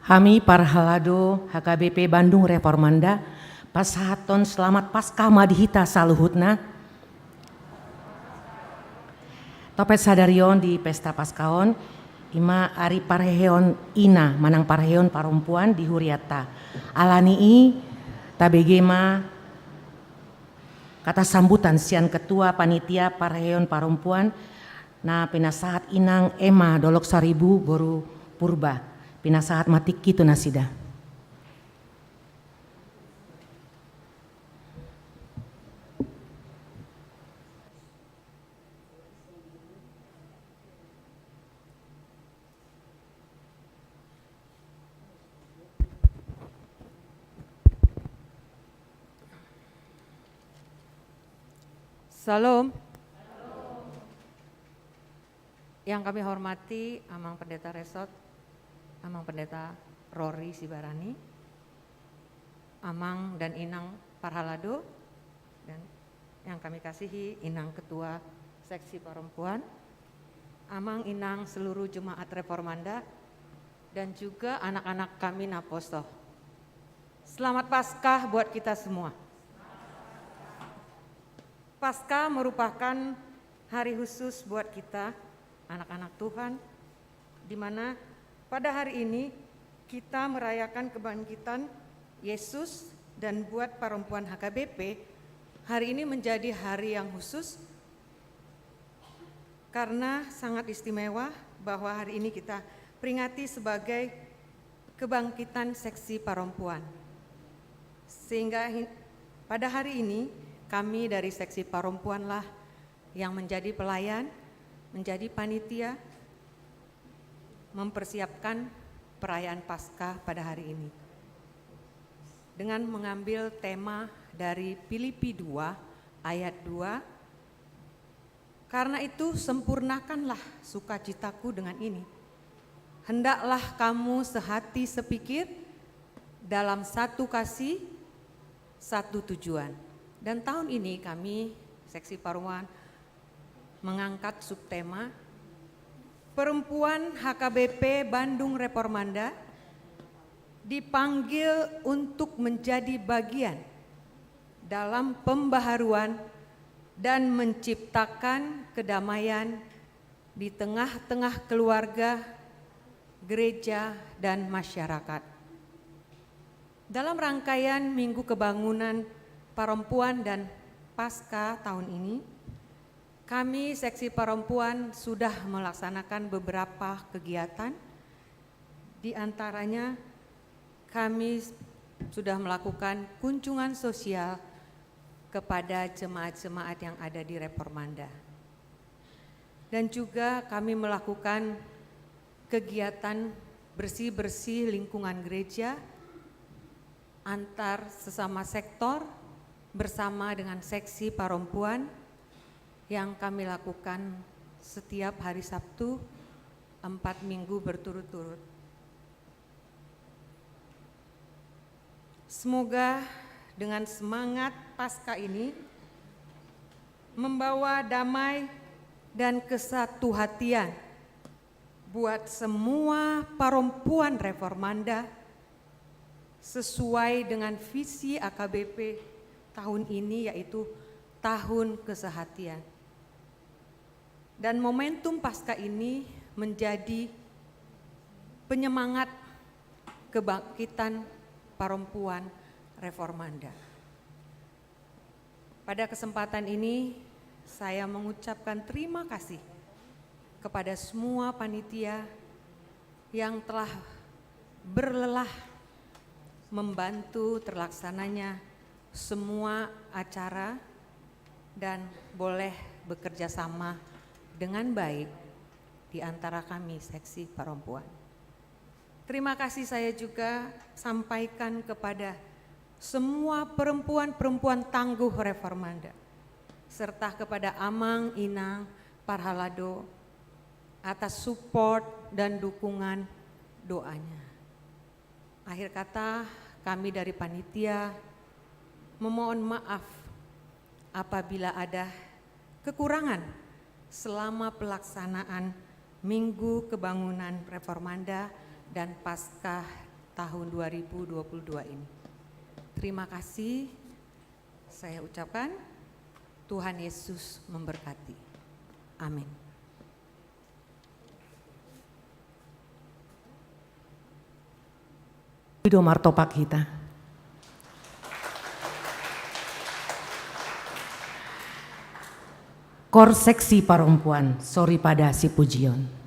Hami Parhalado HKBP Bandung Reformanda Pasahaton Selamat Paskah Madihita Saluhutna Topet Sadarion di Pesta Paskaon Ima Ari Parheon Ina Manang Parheon Parempuan di Huriata Alanii Tabegema kata sambutan sian Ketua Panitia Parheon Parempuan na pinasahat Inang Ema Dolok Saribu Boru Purba pinasahat matik kitu nasida. Salam. Yang kami hormati Amang Pendeta Resort, Amang Pendeta Rory Sibarani, Amang dan Inang Parhalado, dan yang kami kasihi Inang Ketua Seksi Perempuan, Amang Inang seluruh Jemaat Reformanda, dan juga anak-anak kami Naposto. Selamat Paskah buat kita semua. Paskah merupakan hari khusus buat kita, anak-anak Tuhan, di mana pada hari ini kita merayakan kebangkitan Yesus, dan buat perempuan HKBP, hari ini menjadi hari yang khusus karena sangat istimewa bahwa hari ini kita peringati sebagai kebangkitan seksi perempuan. Sehingga pada hari ini kami dari seksi perempuanlah yang menjadi pelayan, menjadi panitia, mempersiapkan perayaan Paskah pada hari ini. Dengan mengambil tema dari Filipi 2 ayat 2, karena itu sempurnakanlah sukacitaku dengan ini. Hendaklah kamu sehati sepikir dalam satu kasih, satu tujuan. Dan tahun ini kami seksi perempuan mengangkat subtema Perempuan HKBP Bandung Reformanda dipanggil untuk menjadi bagian dalam pembaharuan dan menciptakan kedamaian di tengah-tengah keluarga, gereja, dan masyarakat. Dalam rangkaian Minggu Kebangunan Perempuan dan Paskah tahun ini, kami seksi perempuan sudah melaksanakan beberapa kegiatan. Di antaranya kami sudah melakukan kunjungan sosial kepada jemaat-jemaat yang ada di Reformanda. Dan juga kami melakukan kegiatan bersih-bersih lingkungan gereja antar sesama sektor bersama dengan seksi perempuan yang kami lakukan setiap hari Sabtu 4 minggu berturut-turut. Semoga dengan semangat Paskah ini membawa damai dan kesatu hatian buat semua perempuan Reformanda sesuai dengan visi AKBP tahun ini, yaitu tahun kesehatian. Dan momentum Paskah ini menjadi penyemangat kebangkitan perempuan Reformanda. Pada kesempatan ini saya mengucapkan terima kasih kepada semua panitia yang telah berlelah membantu terlaksananya semua acara dan boleh bekerja sama dengan baik di antara kami seksi perempuan. Terima kasih saya juga sampaikan kepada semua perempuan-perempuan tangguh Reformanda, serta kepada Amang Inang Parhalado atas support dan dukungan doanya. Akhir kata, kami dari panitia memohon maaf apabila ada kekurangan selama pelaksanaan Minggu Kebangunan Reformanda dan Paskah tahun 2022 ini. Terima kasih saya ucapkan. Tuhan Yesus memberkati. Amin. Wido Martopak kita. Kor seksi perempuan, Sori pada si Pujion.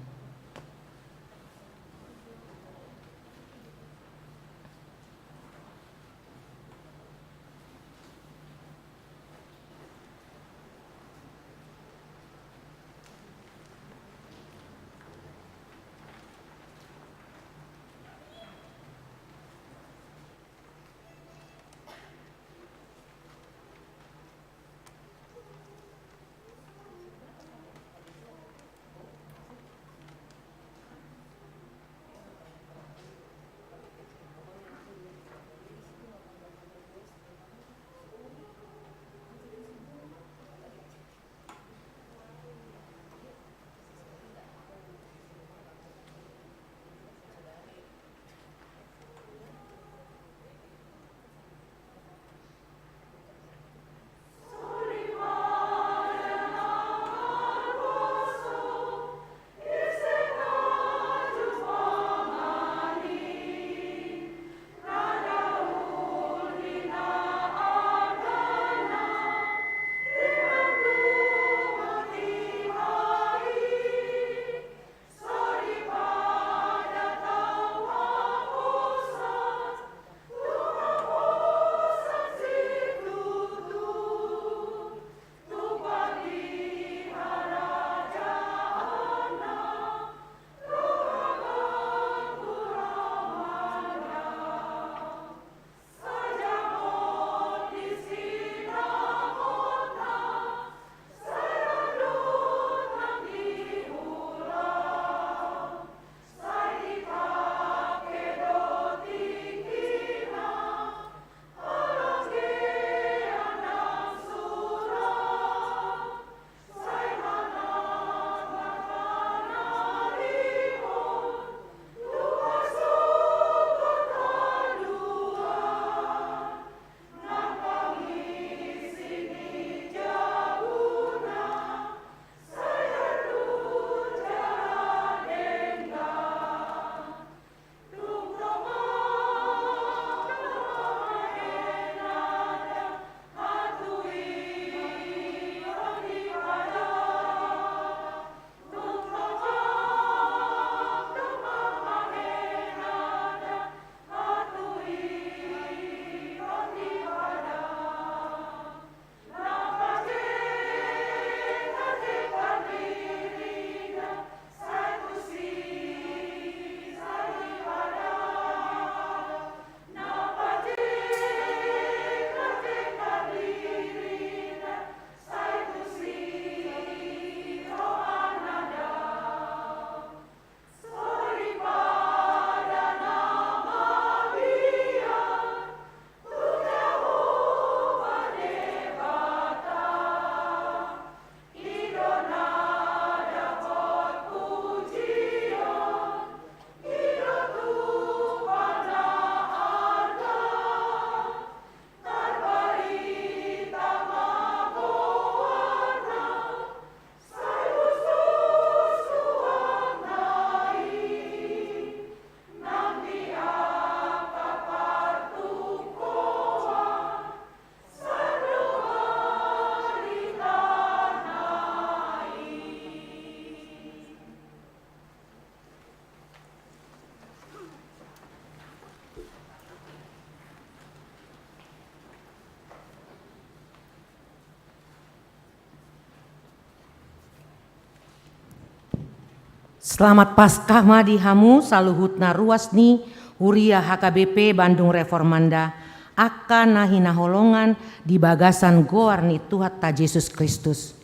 Selamat Paskah Madi Hamu Saluhutna Ruasni Huria HKBP Bandung Reformanda akan nahina holongan di bagasan goarni Tuhan ta Yesus Kristus.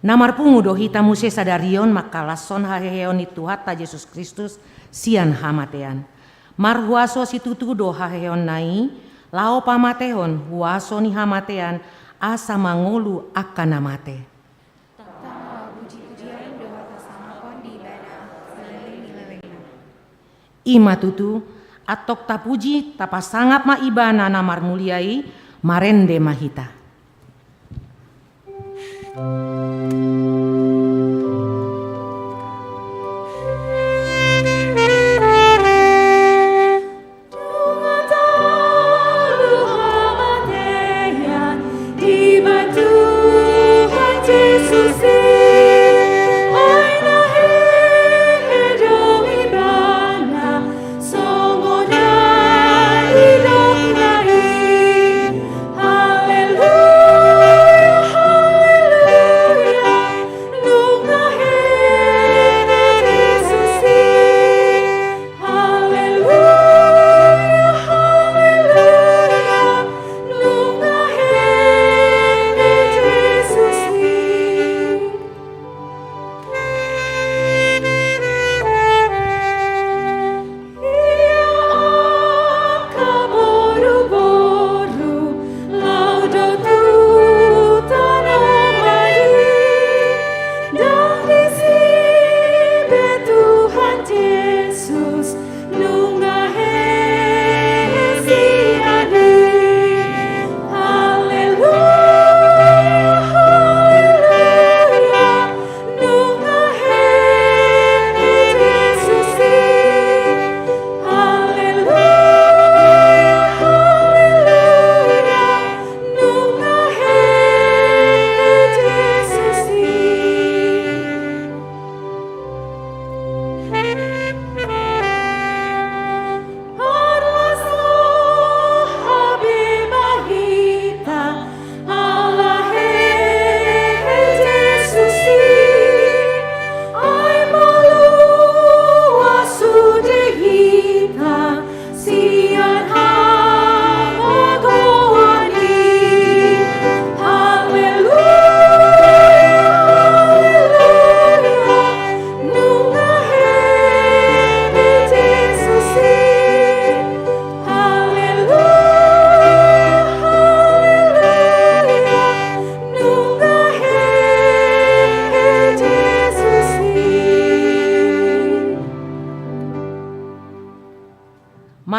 Namar pungudo hita muse sadarion makalason haheheon Tuhan ta Yesus Kristus sian hamatean. Marhuaso situtu do haheheon nai lao pamatehon huaso ni hamatean asa mangolu akan namate. Tata puji-pujian doa Ima tutu atok tapuji tapasangap ma ibana namar muliai marende mahita.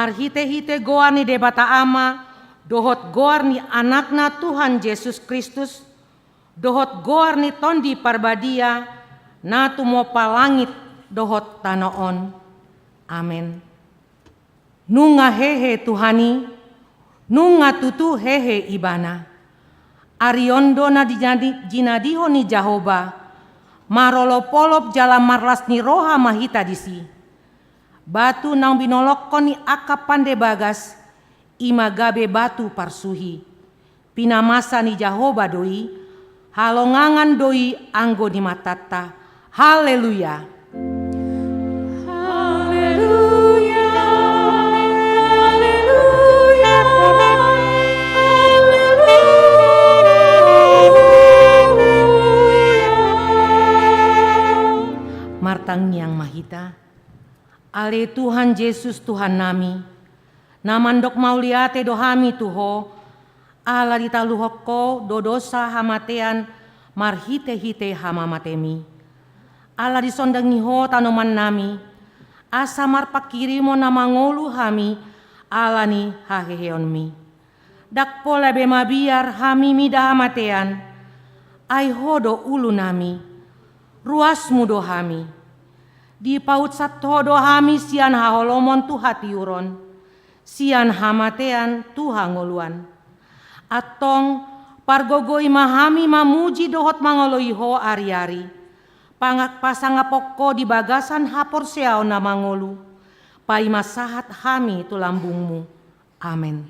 Hite-hite goar ni debata ama, dohot goar ni anakna Tuhan Yesus Kristus, dohot goar ni tondi parbadia, na tumopa langit dohot tanoon. Amen. Nunga hehe Tuhani, nunga tutu hehe ibana. Ariondo na jinadiho ni Jahoba, marolopolop jala marlas ni roha mahita disi. Batu nang binolokkon ni akap pande bagas, imagabe batu parsuhi. Pinamasa ni Jahoba doi, halongangan doi anggo ni matata. Haleluya. Haleluya. Haleluya. Haleluya. Martang yang mahita. Ale Tuhan Yesus Tuhan nami, namandok mauliate dohami tuho, ala ditaluhokko dodosa hamatean marhite-hite hamamatemi. Ala disondangiho tanoman nami, asa marpakirimo namangolu hami, alani haheheonmi. Dakpola bema biar hami mida hamatean, aihodo ulu nami, ruasmu dohami. Di paut satodo hami sian haholomon tu hatiuron, sian hamatean tu hangoluan. Atong pargogo imahami mamuji dohot mangoloiho ari-ari. Pangak pasangapokko di bagasan hapor seao na mangolu. Paimasahat hami tu lambungmu. Amen.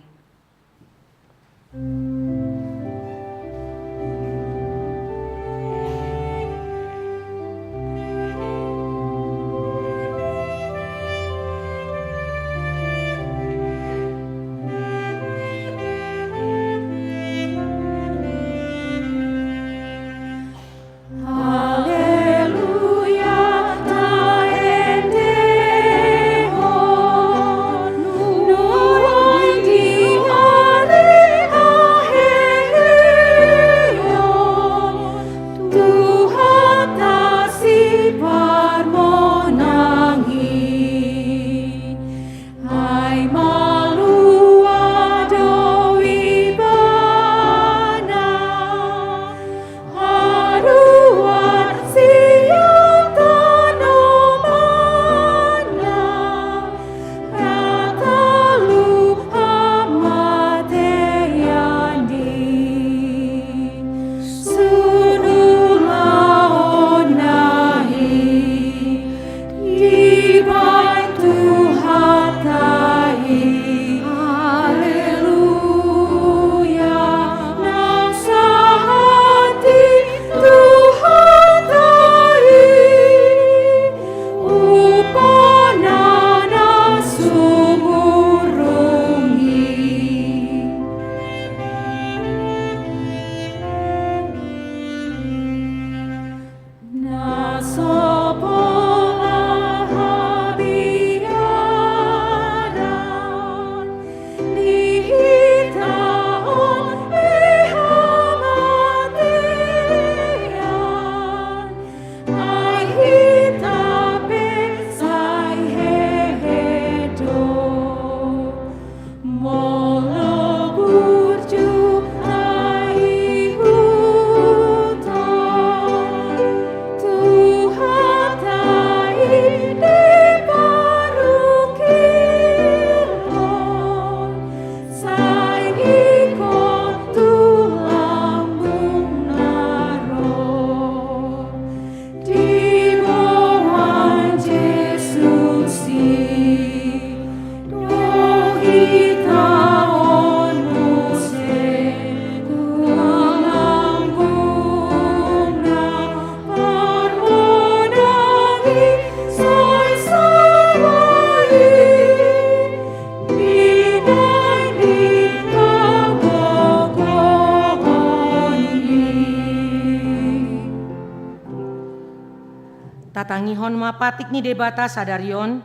Tatangihon mapatik ni debata sadarion,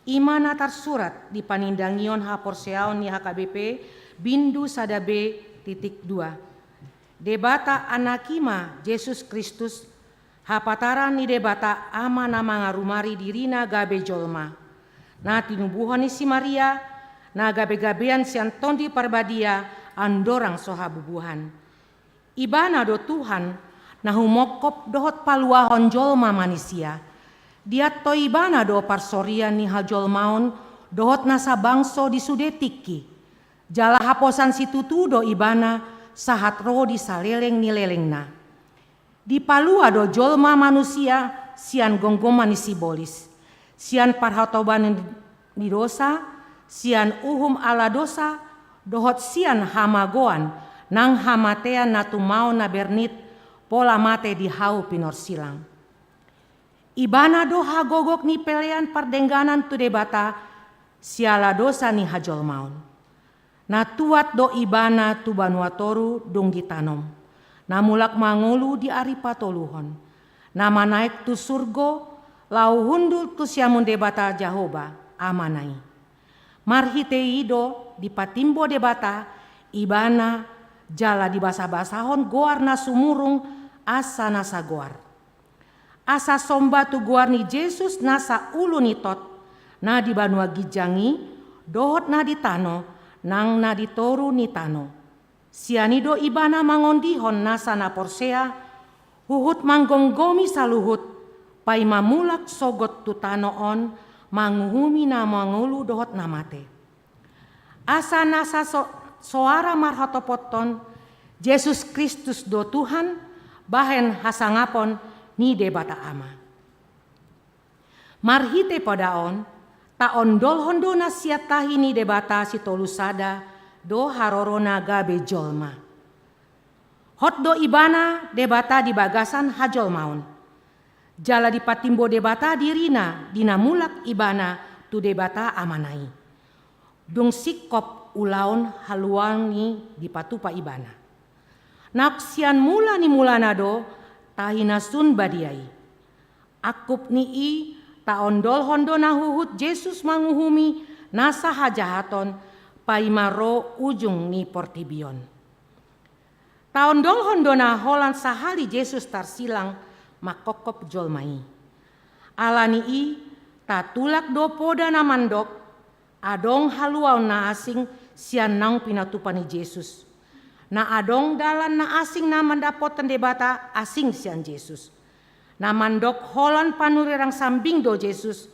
ima natar surat di panindangion haporseaon ni HKBP bindu sadabe titik 2. Debata anakima Yesus Kristus hapataran ni debata ama nama ngarumari dirina gabe jolma. Na tinubuhan ni si Maria, na gabe-gabean si Antondi Parbadia andorang soha bubuhan. Ibana do Tuhan na humokop dohot paluahon jolma manusia. Dia to ibana do parsorian ni hajolmaon dohot nasa bangso di sudetiki. Jala haposan situtu do ibana sahat roh di saleleng ni lelengna. Di palua do jolma manusia sian gonggoman ni sibolis. Sian parhatoban ni dosa, sian uhum ala dosa, dohot sian hamagoan nang hamatean na tumao na bernit pola mate di hau pinor silang. Ibana do hagogok ni pelean pardengganan tu debata siala dosa ni hajolmaon. Na tuat do ibana tu banuatoru dong ditanom. Na mulak mangulu di ari patoluhon. Na manaik tu surgo lau hundul tu siamun debata Jahoba amanai. Marhitei do di patimbo debata ibana jala di basa-basahon goar na sumurung asa nasa goar. Asa somba tu goar ni Yesus nasa ulu ni tot na di banua gijangi dohot na di tano nang na di toru ni tano. Sianido ibana mangondihon nasa na porsea huhut manggonggomi saluhut pai mamulak sogot tu tanoon manguhumi na mangulu dohot na mate. Asa nasa soara marhotopoton Yesus Kristus do Tuhan bahen hasangapon ni debata ama. Marhite padaon taon dolhondo na siatahi ni debata si tolusada do harorona gabe jolma. Hot do ibana debata di bagasan hajolmaon. Jala di patimbo debata dirina dinamulak ibana tu debata amanai. Dung sikop ulaon haluangi di patupa ibana. Naksian mula ni mulanado tahina sun badiai. Akup ni i taon dolhondo na huhut Yesus manguhumi nasa hajahaton paimaro ujung ni portibion. Taon dolhondo na holan sahali Yesus tarsilang makokop jolmai. Alani i tatulak do poda na mandok adong haluaw na asing sian nang pinatupan ni Yesus. Na adong dalan na asing na mandapotan debata asing sian Yesus. Na mandok holan panurirang sambing do Yesus.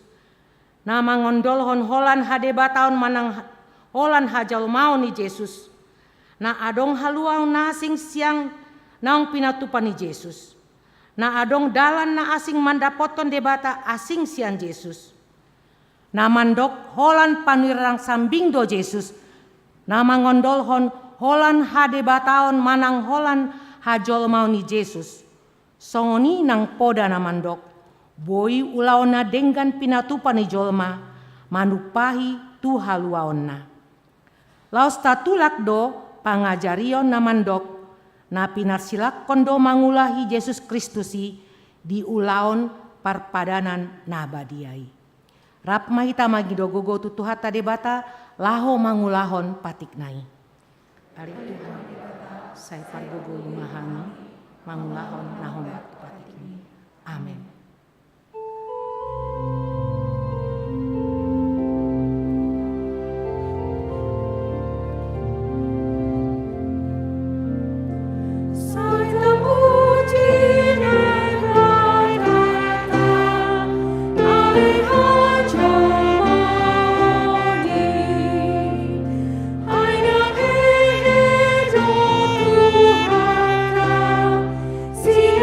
Na mangondolhon holan hadebataon manang holan hajalmao ni Yesus. Na adong haluaw na asing siang naong pinatupan ni Yesus. Na adong dalan na asing mandapotan debata asing sian Yesus. Na mandok holan panurirang sambing do Yesus. Na mangondolhon holan hadebataon manang holan hajolmao ni Yesus. Songoni nang poda na mandok, boi ulaw na denggan pinatupan ni jolma, manupahi tu haluaon na. Laos tatulak do pangajarion na mandok, na pinarsilak kondo mangulahi Yesus Kristusi di ulaon parpadanan na badiai. Rap mahita magidogogo tutuhata debata, laho mangulahon patiknai. Ari Tuhan, saya pargogo lumahani, mangulahon nahon patik ini. Amin. See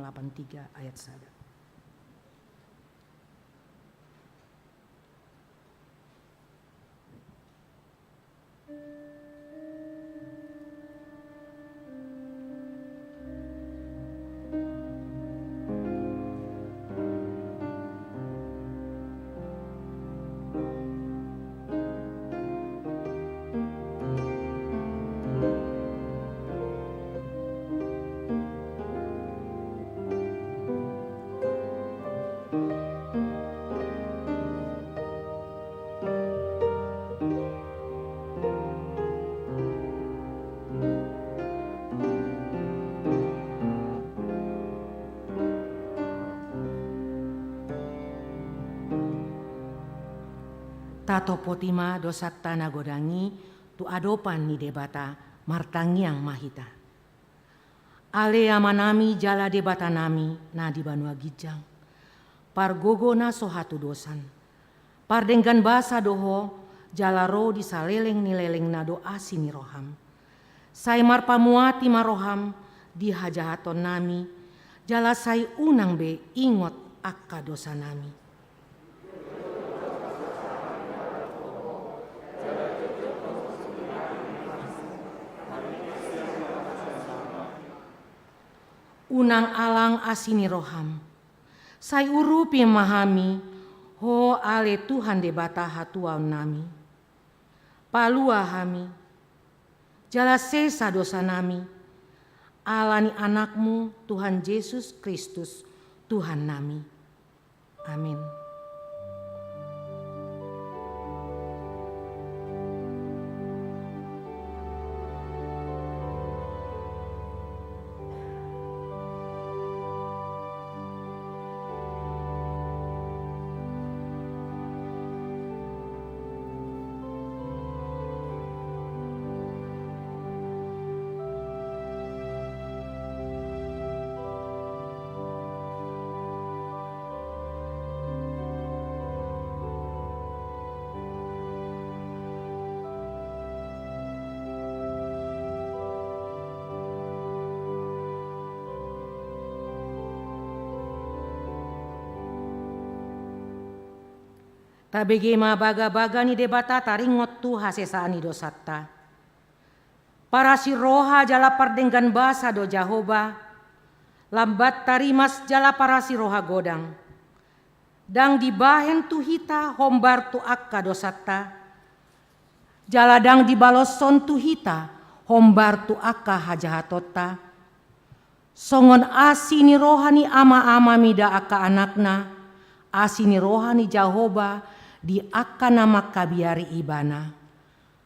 83 ayat 1. Tato potima dosatta nagodangi tu adopan ni debata martangiang mahita. Ale amanami jala debata nami na di banua gijang. Pargogo na sohatu dosan. Pardenggan basa doho jala ro di saleleng nileleng na doa sini roham. Sai marpamuati maroham di hajahaton nami. Jala sai unang be ingot akka dosa nami. Unang alang asini roham. Sai urupi mahami ho ale Tuhan debata hatuan nami. Palua hami. Jala sesa dosa nami. Alani anakmu Tuhan Yesus Kristus Tuhan nami. Amin. Tabegema baga-baga ni debata taringot tu hasesani dosatta. Para si roha jala pardenggan basa do Jahoba. Lambat tarimas jala para si roha godang. Dang dibahen tu hita hombar tu akka dosatta. Jala dang dibaloson tu hita hombar tu akka hajahatota. Songon asini rohani ama-ama mida akka anakna. Asini rohani Jahoba di akka nama kabiari ibana.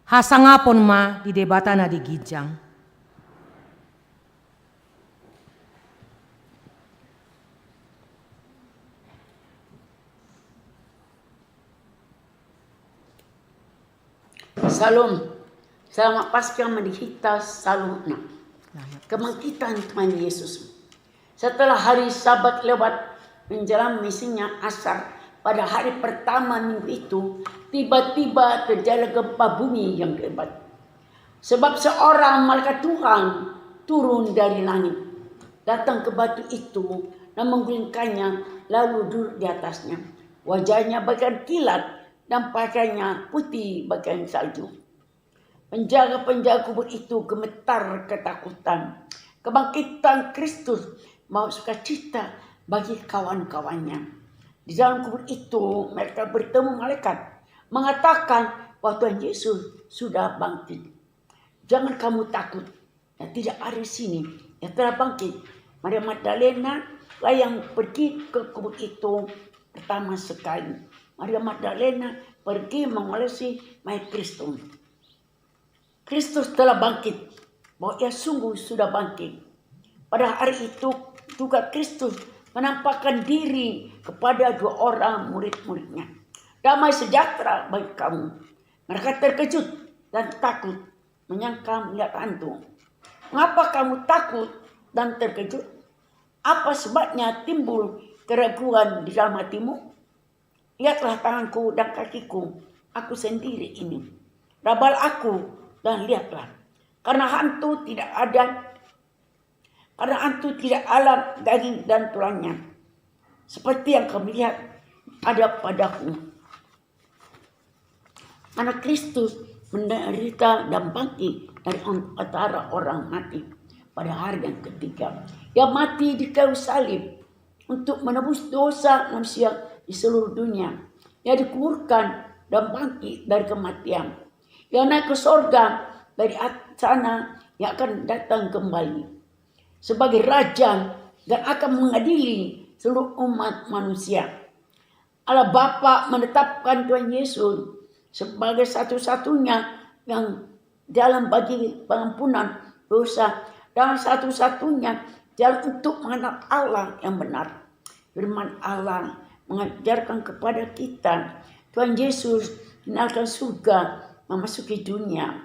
Hasangapon ma di debatana di gijang. Salam. Selamat Paskah menihita salutna. Kebangkitan Tuhan Yesus. Setelah hari Sabat lewat menjelang misinya asar. Pada hari pertama minggu itu, tiba-tiba terjadi gempa bumi yang hebat. Sebab seorang malaikat Tuhan turun dari langit, datang ke batu itu dan menggulingkannya, lalu duduk di atasnya. Wajahnya bagaikan kilat dan pakaiannya putih bagaikan salju. Penjaga-penjaga kubur itu gemetar ketakutan. Kebangkitan Kristus mau sukacita bagi kawan-kawannya. Di dalam kubur itu mereka bertemu malaikat mengatakan bahwa Tuhan Yesus sudah bangkit. Jangan kamu takut, yang tidak ada di sini, yang telah bangkit. Maria Magdalena lah yang pergi ke kubur itu pertama sekali. Maria Magdalena pergi mengolesi mayat Kristus. Kristus telah bangkit, bahwa ia sungguh sudah bangkit. Pada hari itu juga Kristus menampakkan diri kepada dua orang murid-muridnya. Damai sejahtera bagi kamu. Mereka terkejut dan takut, menyangka melihat hantu. Mengapa kamu takut dan terkejut? Apa sebabnya timbul keraguan di dalam hatimu? Lihatlah tanganku dan kakiku, aku sendiri ini. Rabal aku dan lihatlah. Karena hantu tidak ada Karena itu tidak alam daging dan tulangnya, seperti yang kami lihat ada padaku. Anak Kristus menderita dan bangkit dari antara orang mati pada hari yang ketiga. Ia mati di kayu salib untuk menebus dosa manusia di seluruh dunia. Ia dikuburkan dan bangkit dari kematian. Ia naik ke sorga, dari sana ia akan datang kembali sebagai raja dan akan mengadili seluruh umat manusia. Allah Bapa menetapkan Tuhan Yesus sebagai satu-satunya yang jalan bagi pengampunan dosa dan satu-satunya jalan untuk mengenal Allah yang benar. Firman Allah mengajarkan kepada kita Tuhan Yesus meninggalkan surga memasuki dunia.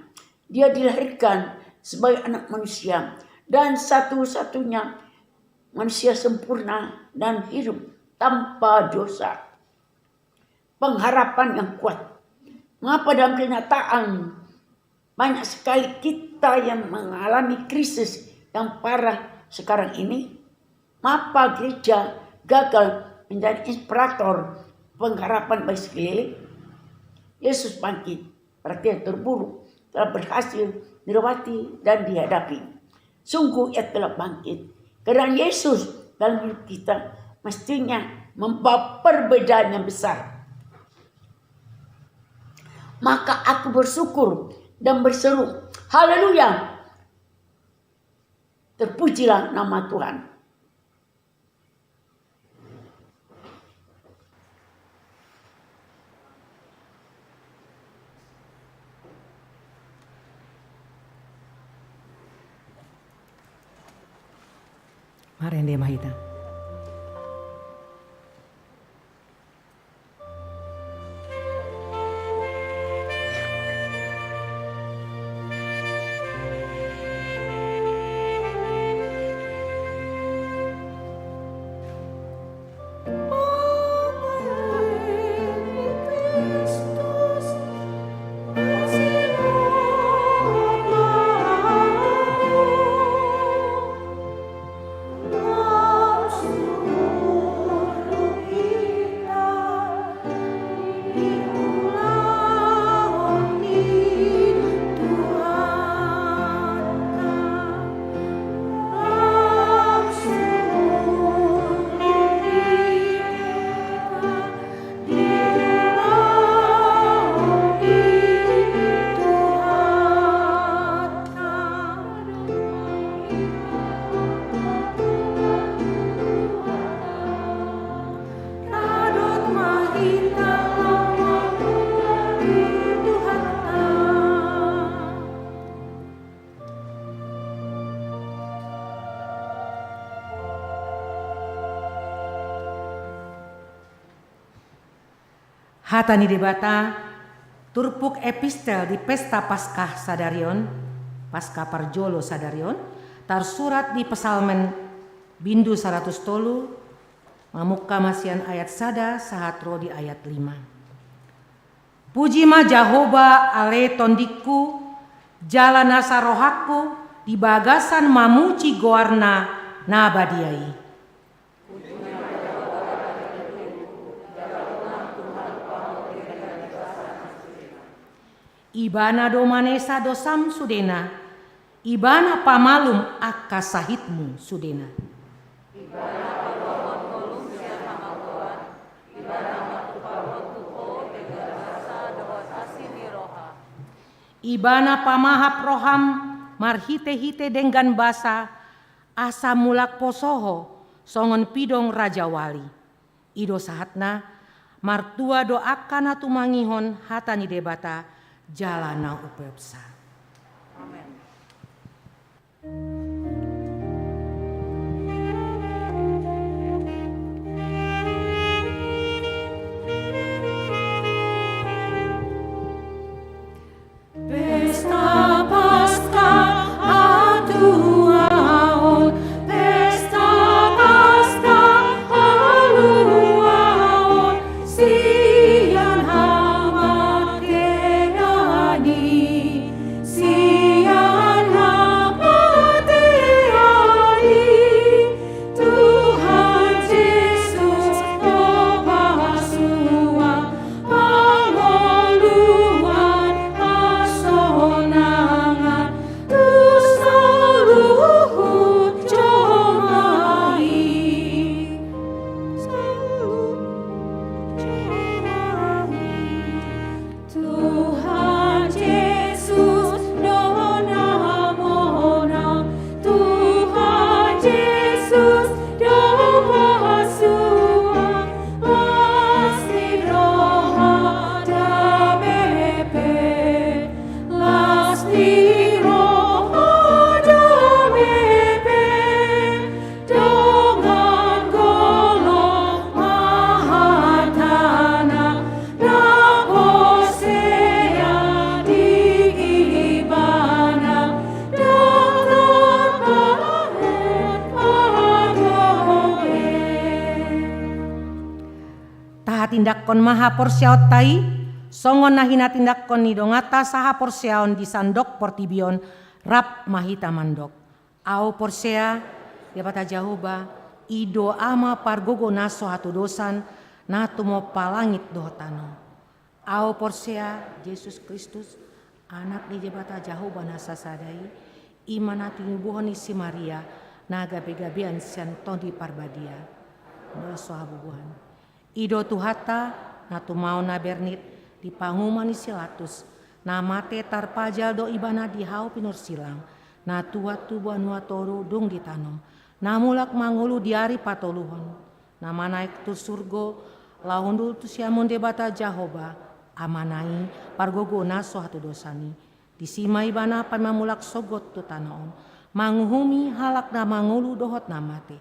Dia dilahirkan sebagai anak manusia dan satu-satunya manusia sempurna dan hidup tanpa dosa. Pengharapan yang kuat. Mengapa dalam kenyataan banyak sekali kita yang mengalami krisis yang parah sekarang ini? Mengapa gereja gagal menjadi inspirator pengharapan bagi sekeliling? Yesus bangkit, berarti yang terburuk telah berhasil dilewati dan dihadapi. Sungguh ia telah bangkit. Karena Yesus dalam hidup kita mestinya membawa perbedaan yang besar. Maka aku bersyukur dan berseru, haleluya, terpujilah nama Tuhan. Marende Mahita. Hatani debata turpuk epistel di pesta Paskah Sadarion, Paskah Parjolo Sadarion, tersurat di Pesalmen Bindu 100 tolu, mamukka masian ayat sada sahatro di ayat 5. Puji ma Jahoba ale tondiku, jalan nasa rohaku, di bagasan mamuci goarna nabadiai. Ibana domanesa dosam sudena, ibana pamalum akka sahitmu sudena. Ibana pamalum siapa maluan, ibana matupawotu o degarasa doa asini roha. Ibana pamahap roham marhite-hite dengan basa, asa mulak posoho songon pidong raja wali. Ido sahatna martua doakana tumangihon hatani debata, jalana upepsa. Amen. Pesta Paskah atuaon, pesta Paskah haluaon, sian hamat kenani, taha tindakkon maha porsiaot tai, songon nahina tindakkon ni dongata saha porsiaon di sandok portibion rap mahita mandok. Au porsea debata Jahoba ido ama pargogo naso hatu dosan na tumo palangit dohotano. Au porsea Yesus Kristus anak di jebata Jahoba nasa sadai imana tinubuhon isi Maria na gabe-gabean sianton di parbadia. Doso habubuhan. Ido tuhata na tumau na bernit di panguman isi latus na mate tarpajal do ibana di hau pinur silang na tua tubuan nuatoru dung ditanom na mulak mangulu diari patoluhon na manaik tu surgo lahundul tu siamun debata Jahoba amanai pargogo naso hatu dosani disimai bana pamamulak sogot tu tanaon manguhumi halak na mangulu dohot na mate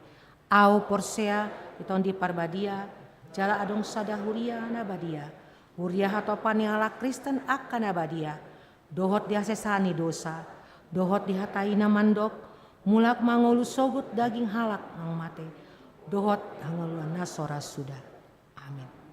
au porsea iton di parbadia jala adong sada huria na badia huria hatopani ala Kristen akan abadia dohot diasesani dosa dohot dihatai na mandok mulak mangulu sogut daging halak ang mate dohot hanguluan nasora sudah. Amin.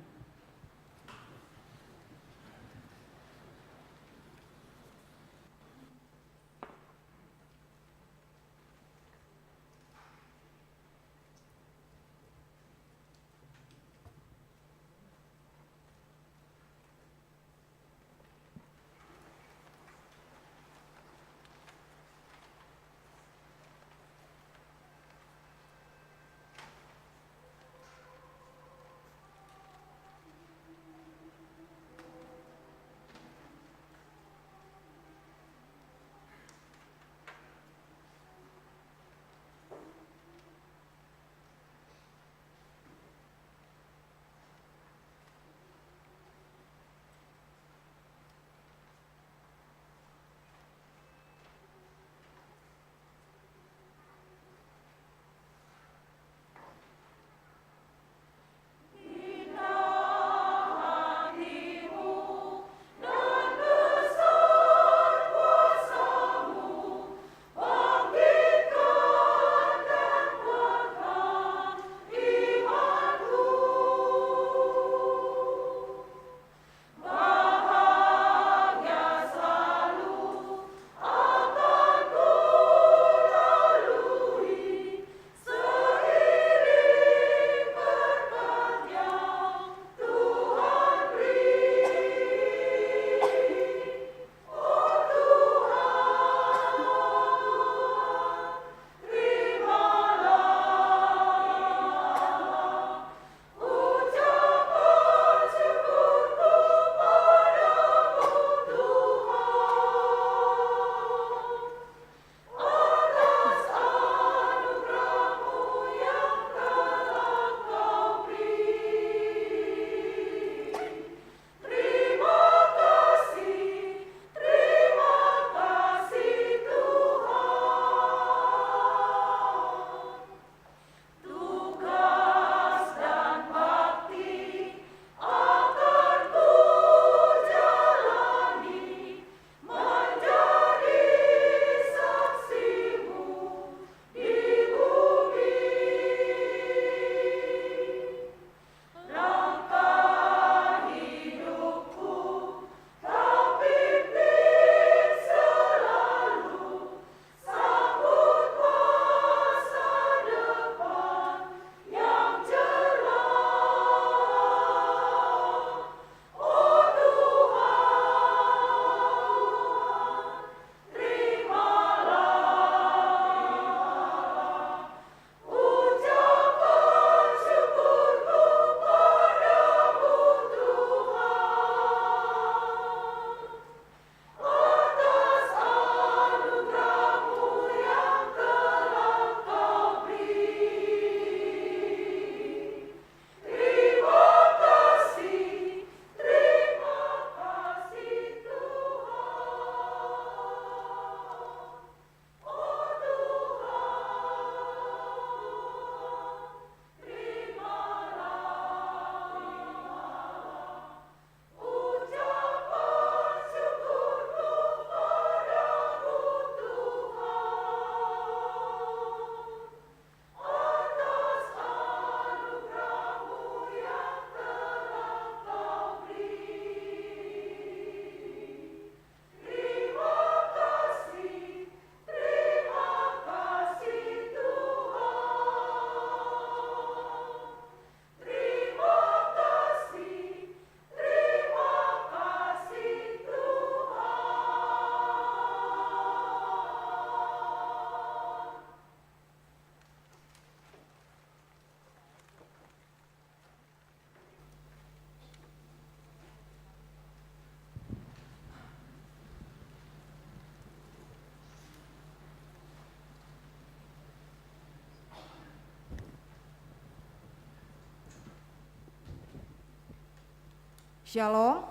Shalom.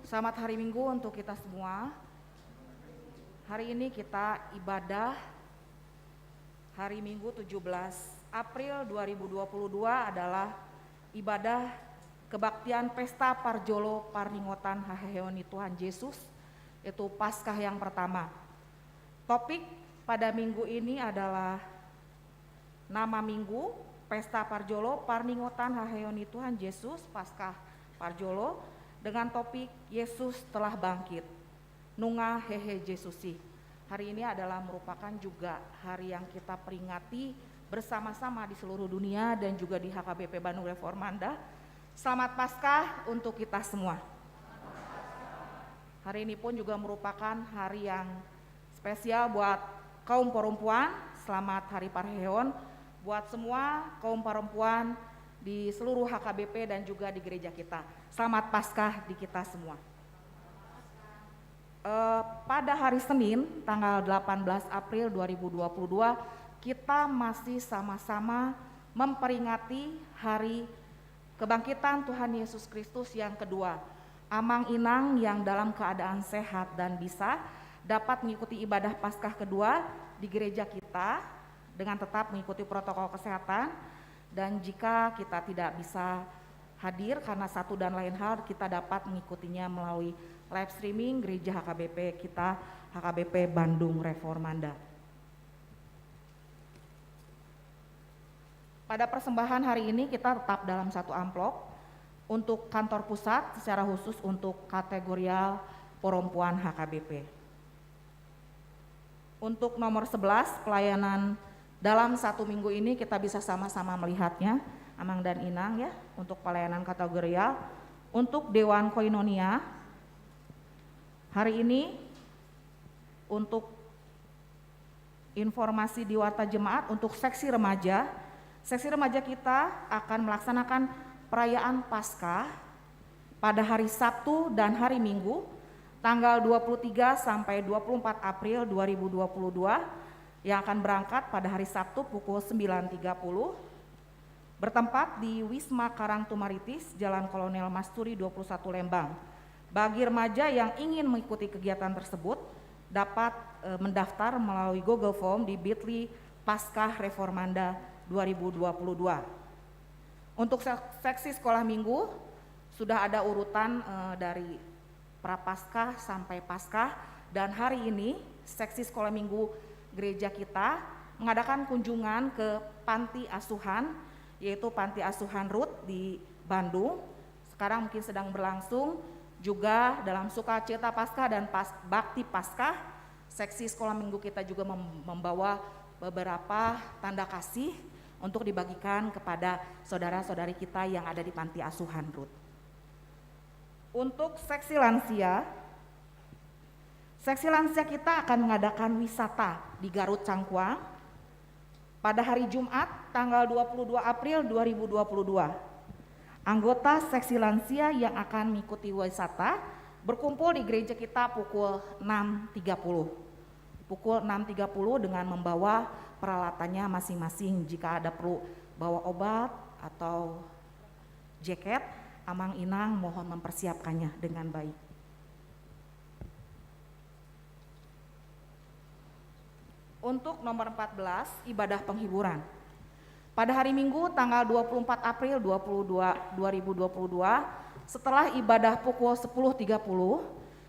Selamat hari Minggu untuk kita semua. Hari ini kita ibadah hari Minggu 17 April 2022 adalah ibadah kebaktian Pesta Parjolo Parningotan Haheoni Tuhan Yesus, yaitu Paskah yang pertama. Topik pada minggu ini adalah nama minggu Pesta Parjolo Parningotan Haheoni Tuhan Yesus Paskah Parjolo dengan topik Yesus telah bangkit. Nunga hehe Yesusi. Hari ini adalah merupakan juga hari yang kita peringati bersama-sama di seluruh dunia dan juga di HKBP Bandung Reformanda. Selamat Paskah untuk kita semua. Hari ini pun juga merupakan hari yang spesial buat kaum perempuan. Selamat Hari Parheon buat semua kaum perempuan di seluruh HKBP dan juga di gereja kita. Selamat Paskah di kita semua. Pada hari Senin tanggal 18 April 2022 kita masih sama-sama memperingati hari kebangkitan Tuhan Yesus Kristus yang kedua. Amang Inang yang dalam keadaan sehat dan bisa dapat mengikuti ibadah Paskah kedua di gereja kita dengan tetap mengikuti protokol kesehatan. Dan jika kita tidak bisa hadir karena satu dan lain hal, kita dapat mengikutinya melalui live streaming gereja HKBP kita, HKBP Bandung Reformanda. Pada persembahan hari ini kita tetap dalam satu amplop untuk kantor pusat secara khusus untuk kategorial perempuan HKBP. Untuk nomor 11 pelayanan dalam satu minggu ini kita bisa sama-sama melihatnya, Amang dan Inang ya, untuk pelayanan kategorial. Untuk Dewan Koinonia, hari ini untuk informasi di Warta Jemaat untuk seksi remaja kita akan melaksanakan perayaan Paskah pada hari Sabtu dan hari Minggu, tanggal 23 sampai 24 April 2022, yang akan berangkat pada hari Sabtu pukul 9.30 bertempat di Wisma Karangtumaritis, Jalan Kolonel Masturi 21 Lembang. Bagi remaja yang ingin mengikuti kegiatan tersebut dapat mendaftar melalui Google Form di bit.ly Paskah Reformanda 2022. Untuk seksi sekolah minggu sudah ada urutan dari Prapaskah sampai Paskah, dan hari ini seksi sekolah minggu gereja kita mengadakan kunjungan ke panti asuhan, yaitu Panti Asuhan Ruth di Bandung. Sekarang mungkin sedang berlangsung juga dalam sukacita Paskah dan bakti Paskah. Seksi sekolah minggu kita juga membawa beberapa tanda kasih untuk dibagikan kepada saudara-saudari kita yang ada di Panti Asuhan Ruth. Untuk seksi lansia kita akan mengadakan wisata di Garut Cangkuang pada hari Jumat tanggal 22 April 2022. Anggota seksi lansia yang akan mengikuti wisata berkumpul di gereja kita pukul 6.30. Pukul 6.30 dengan membawa peralatannya masing-masing. Jika ada perlu bawa obat atau jaket, Amang Inang mohon mempersiapkannya dengan baik. Untuk nomor 14, ibadah penghiburan. Pada hari Minggu tanggal 24 April 2022, setelah ibadah pukul 10.30,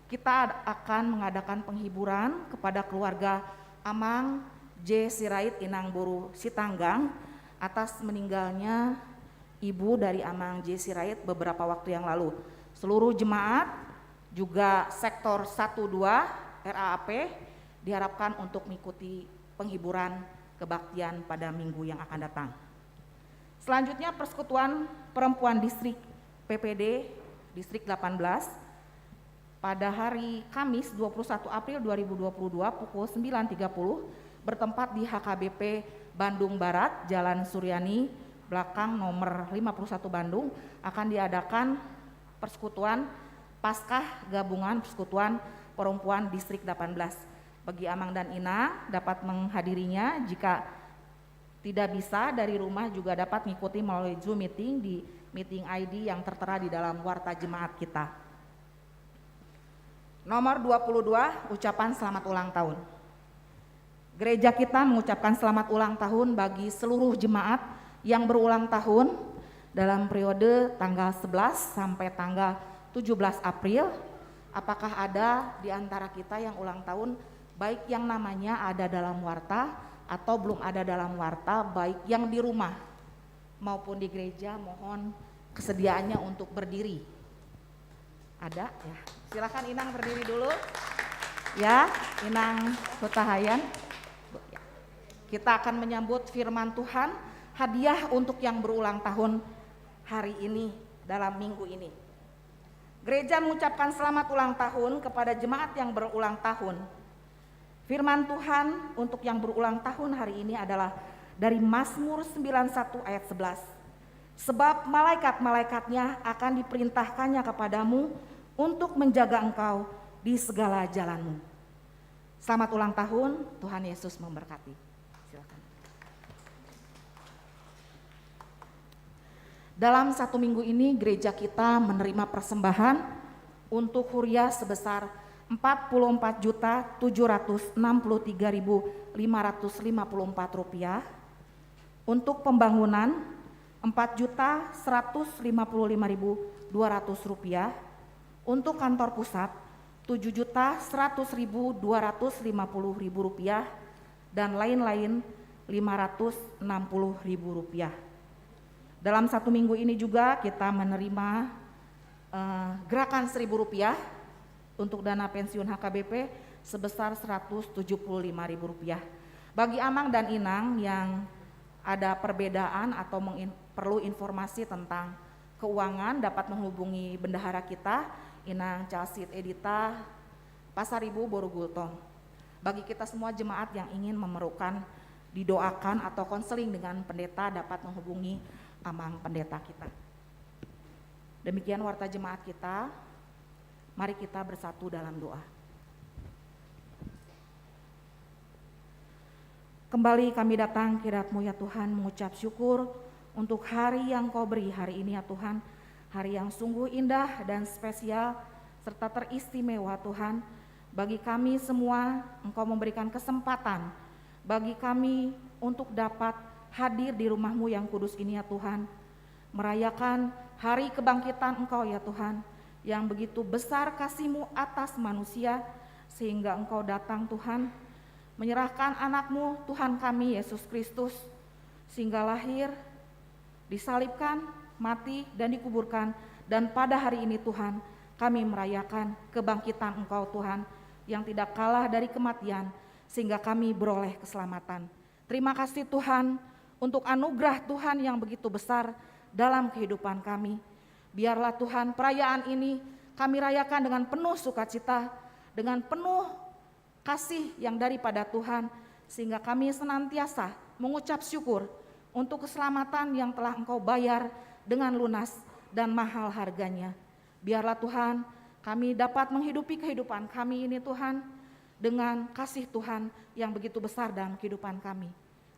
kita akan mengadakan penghiburan kepada keluarga Amang J. Sirait Inang Boru Sitanggang atas meninggalnya ibu dari Amang J. Sirait beberapa waktu yang lalu. Seluruh jemaat juga sektor 1-2 RAAP diharapkan untuk mengikuti penghiburan kebaktian pada minggu yang akan datang. Selanjutnya Persekutuan Perempuan Distrik PPD Distrik 18 pada hari Kamis 21 April 2022 pukul 9.30 bertempat di HKBP Bandung Barat, Jalan Suryani, belakang nomor 51 Bandung, akan diadakan Persekutuan Paskah Gabungan Persekutuan Perempuan Distrik 18. Bagi Amang dan Ina dapat menghadirinya, jika tidak bisa dari rumah juga dapat mengikuti melalui Zoom meeting di meeting ID yang tertera di dalam warta jemaat kita. Nomor 22, ucapan selamat ulang tahun. Gereja kita mengucapkan selamat ulang tahun bagi seluruh jemaat yang berulang tahun dalam periode tanggal 11 sampai tanggal 17 April. Apakah ada di antara kita yang ulang tahun, baik yang namanya ada dalam warta atau belum ada dalam warta, baik yang di rumah maupun di gereja? Mohon kesediaannya untuk berdiri. Ada ya, silakan Inang berdiri dulu ya, Inang Hutahayan. Kita akan menyambut firman Tuhan, hadiah untuk yang berulang tahun hari ini dalam minggu ini. Gereja mengucapkan selamat ulang tahun kepada jemaat yang berulang tahun. Firman Tuhan untuk yang berulang tahun hari ini adalah dari Mazmur 91 ayat 11. Sebab malaikat-malaikatnya akan diperintahkannya kepadamu untuk menjaga engkau di segala jalanmu. Selamat ulang tahun, Tuhan Yesus memberkati. Silakan. Dalam satu minggu ini gereja kita menerima persembahan untuk Huria sebesar Rp44.763.554, untuk pembangunan Rp4.155.200, untuk kantor pusat Rp7.100.250.000, dan lain-lain Rp560.000. Dalam satu minggu ini juga kita menerima gerakan Rp1.000 untuk dana pensiun HKBP sebesar Rp175.000. Bagi Amang dan Inang yang ada perbedaan atau perlu informasi tentang keuangan, dapat menghubungi bendahara kita, Inang Calsit Edita, Pasar Ibu, Borogultong. Bagi kita semua jemaat yang ingin memerlukan didoakan atau konseling dengan pendeta, dapat menghubungi Amang pendeta kita. Demikian warta jemaat kita. Mari kita bersatu dalam doa. Kembali kami datang ke hadirat-Mu ya Tuhan, mengucap syukur untuk hari yang Kau beri hari ini ya Tuhan. Hari yang sungguh indah dan spesial serta teristimewa Tuhan. Bagi kami semua Engkau memberikan kesempatan bagi kami untuk dapat hadir di rumah-Mu yang kudus ini ya Tuhan. Merayakan hari kebangkitan Engkau ya Tuhan, yang begitu besar kasih-Mu atas manusia, sehingga Engkau datang Tuhan, menyerahkan anak-Mu Tuhan kami Yesus Kristus, sehingga lahir, disalibkan, mati dan dikuburkan. Dan pada hari ini Tuhan, kami merayakan kebangkitan Engkau Tuhan, yang tidak kalah dari kematian, sehingga kami beroleh keselamatan. Terima kasih Tuhan untuk anugerah Tuhan yang begitu besar dalam kehidupan kami. Biarlah Tuhan perayaan ini kami rayakan dengan penuh sukacita, dengan penuh kasih yang daripada Tuhan, sehingga kami senantiasa mengucap syukur untuk keselamatan yang telah Engkau bayar dengan lunas dan mahal harganya. Biarlah Tuhan kami dapat menghidupi kehidupan kami ini Tuhan dengan kasih Tuhan yang begitu besar dalam kehidupan kami.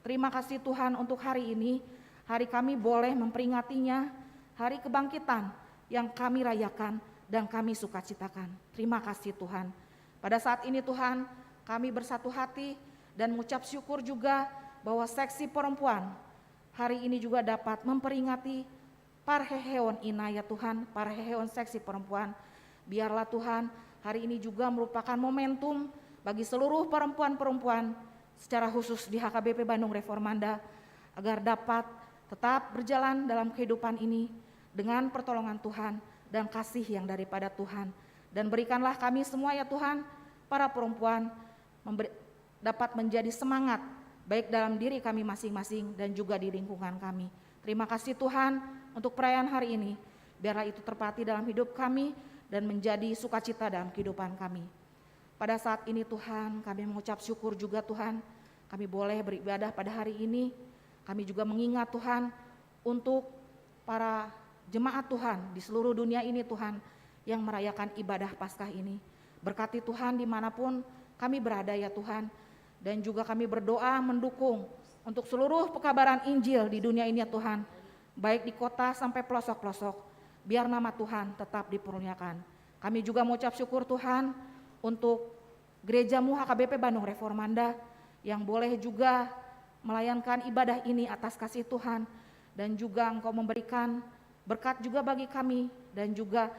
Terima kasih Tuhan untuk hari ini, hari kami boleh memperingatinya, hari kebangkitan yang kami rayakan dan kami sukacitakan. Terima kasih Tuhan. Pada saat ini Tuhan, kami bersatu hati dan mengucap syukur juga bahwa seksi perempuan hari ini juga dapat memperingati Parheheon Ina ya Tuhan, Parheheon seksi perempuan. Biarlah Tuhan hari ini juga merupakan momentum bagi seluruh perempuan-perempuan secara khusus di HKBP Bandung Reformanda, agar dapat tetap berjalan dalam kehidupan ini dengan pertolongan Tuhan dan kasih yang daripada Tuhan. Dan berikanlah kami semua ya Tuhan, para perempuan dapat menjadi semangat baik dalam diri kami masing-masing dan juga di lingkungan kami. Terima kasih Tuhan untuk perayaan hari ini. Biarlah itu terpati dalam hidup kami dan menjadi sukacita dalam kehidupan kami. Pada saat ini Tuhan, kami mengucap syukur juga Tuhan, kami boleh beribadah pada hari ini. Kami juga mengingat Tuhan untuk para jemaat Tuhan di seluruh dunia ini Tuhan, yang merayakan ibadah Paskah ini. Berkati Tuhan dimanapun kami berada ya Tuhan, dan juga kami berdoa mendukung untuk seluruh pekabaran Injil di dunia ini ya Tuhan. baik di kota sampai pelosok-pelosok, biar nama Tuhan tetap dipermuliakan. Kami juga mengucap syukur Tuhan untuk Gerejamu HKBP Bandung Reformanda yang boleh juga melayangkan ibadah ini atas kasih Tuhan, dan juga Engkau memberikan berkat juga bagi kami dan juga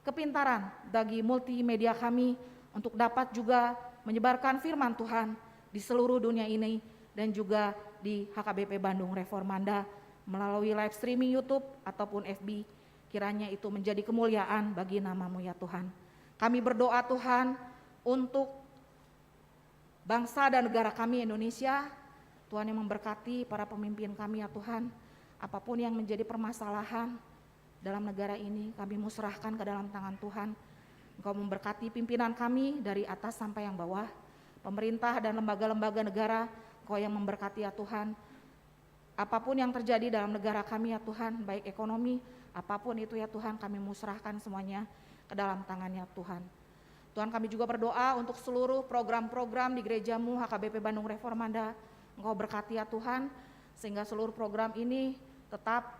kepintaran bagi multimedia kami untuk dapat juga menyebarkan firman Tuhan di seluruh dunia ini dan juga di HKBP Bandung Reformanda melalui live streaming YouTube ataupun FB. Kiranya itu menjadi kemuliaan bagi nama-Mu ya Tuhan. Kami berdoa Tuhan untuk bangsa dan negara kami Indonesia. Tuhan yang memberkati para pemimpin kami ya Tuhan. Apapun yang menjadi permasalahan dalam negara ini kami musrahkan ke dalam tangan Tuhan. Engkau memberkati pimpinan kami dari atas sampai yang bawah, pemerintah dan lembaga-lembaga negara, Engkau yang memberkati ya Tuhan. Apapun yang terjadi dalam negara kami ya Tuhan, baik ekonomi, apapun itu ya Tuhan, kami musrahkan semuanya ke dalam tangan-Nya Tuhan. Tuhan, kami juga berdoa untuk seluruh program-program di Gerejamu HKBP Bandung Reformanda. Engkau berkati ya Tuhan, sehingga seluruh program ini tetap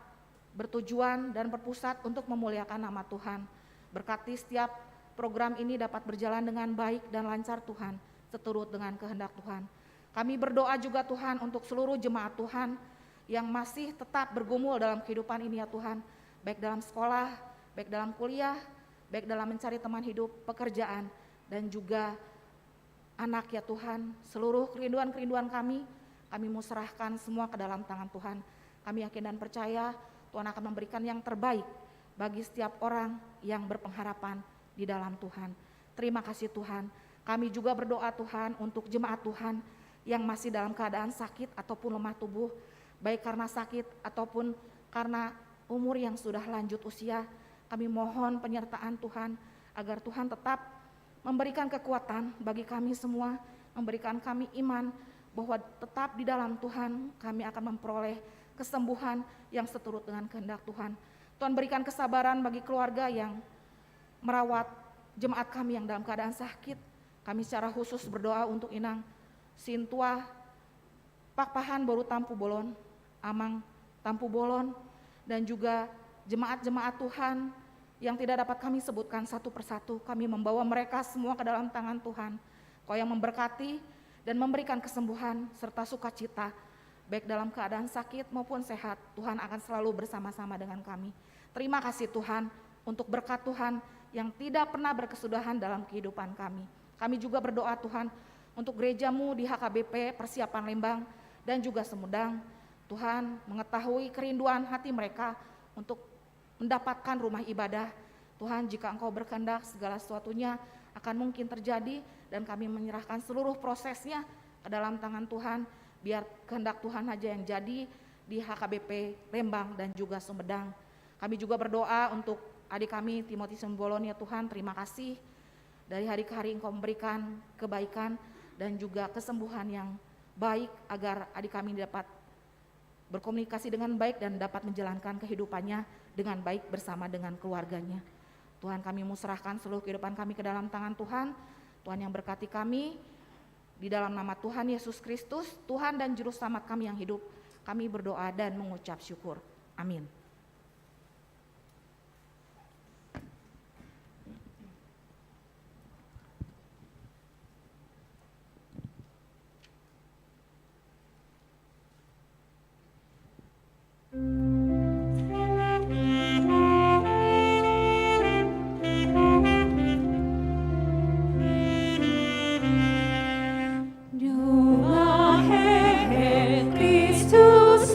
bertujuan dan berpusat untuk memuliakan nama Tuhan. Berkati setiap program ini dapat berjalan dengan baik dan lancar Tuhan, seturut dengan kehendak Tuhan. Kami berdoa juga Tuhan untuk seluruh jemaat Tuhan yang masih tetap bergumul dalam kehidupan ini ya Tuhan, baik dalam sekolah, baik dalam kuliah, baik dalam mencari teman hidup, pekerjaan, dan juga anak ya Tuhan. Seluruh kerinduan-kerinduan kami musrahkan semua ke dalam tangan Tuhan. Kami yakin dan percaya Tuhan akan memberikan yang terbaik bagi setiap orang yang berpengharapan di dalam Tuhan. Terima kasih Tuhan. Kami juga berdoa Tuhan untuk jemaat Tuhan yang masih dalam keadaan sakit ataupun lemah tubuh, baik karena sakit ataupun karena umur yang sudah lanjut usia. Kami mohon penyertaan Tuhan agar Tuhan tetap memberikan kekuatan bagi kami semua, memberikan kami iman bahwa tetap di dalam Tuhan kami akan memperoleh kesembuhan yang seturut dengan kehendak Tuhan. Tuhan berikan kesabaran bagi keluarga yang merawat jemaat kami yang dalam keadaan sakit. Kami secara khusus berdoa untuk Inang Sintua Pakpahan Boru Tampu Bolon, Amang Tampu Bolon, dan juga jemaat-jemaat Tuhan yang tidak dapat kami sebutkan satu persatu. Kami membawa mereka semua ke dalam tangan Tuhan. Kau yang memberkati dan memberikan kesembuhan serta sukacita, baik dalam keadaan sakit maupun sehat. Tuhan akan selalu bersama-sama dengan kami. Terima kasih Tuhan untuk berkat Tuhan yang tidak pernah berkesudahan dalam kehidupan kami. Kami juga berdoa Tuhan untuk gerejamu di HKBP Persiapan Lembang dan juga Sumedang. Tuhan mengetahui kerinduan hati mereka untuk mendapatkan rumah ibadah. Tuhan, jika Engkau berkehendak, segala sesuatunya akan mungkin terjadi, dan kami menyerahkan seluruh prosesnya ke dalam tangan Tuhan. Biar kehendak Tuhan aja yang jadi di HKBP Lembang dan juga Sumedang. Kami juga berdoa untuk adik kami Timothy Sembolon ya Tuhan. Terima kasih dari hari ke hari Engkau memberikan kebaikan dan juga kesembuhan yang baik agar adik kami dapat berkomunikasi dengan baik dan dapat menjalankan kehidupannya dengan baik bersama dengan keluarganya. Tuhan, kami musrahkan seluruh kehidupan kami ke dalam tangan Tuhan. Tuhan yang berkati kami. Di dalam nama Tuhan Yesus Kristus, Tuhan dan Juru Selamat kami yang hidup, kami berdoa dan mengucap syukur. Amin. Kristus,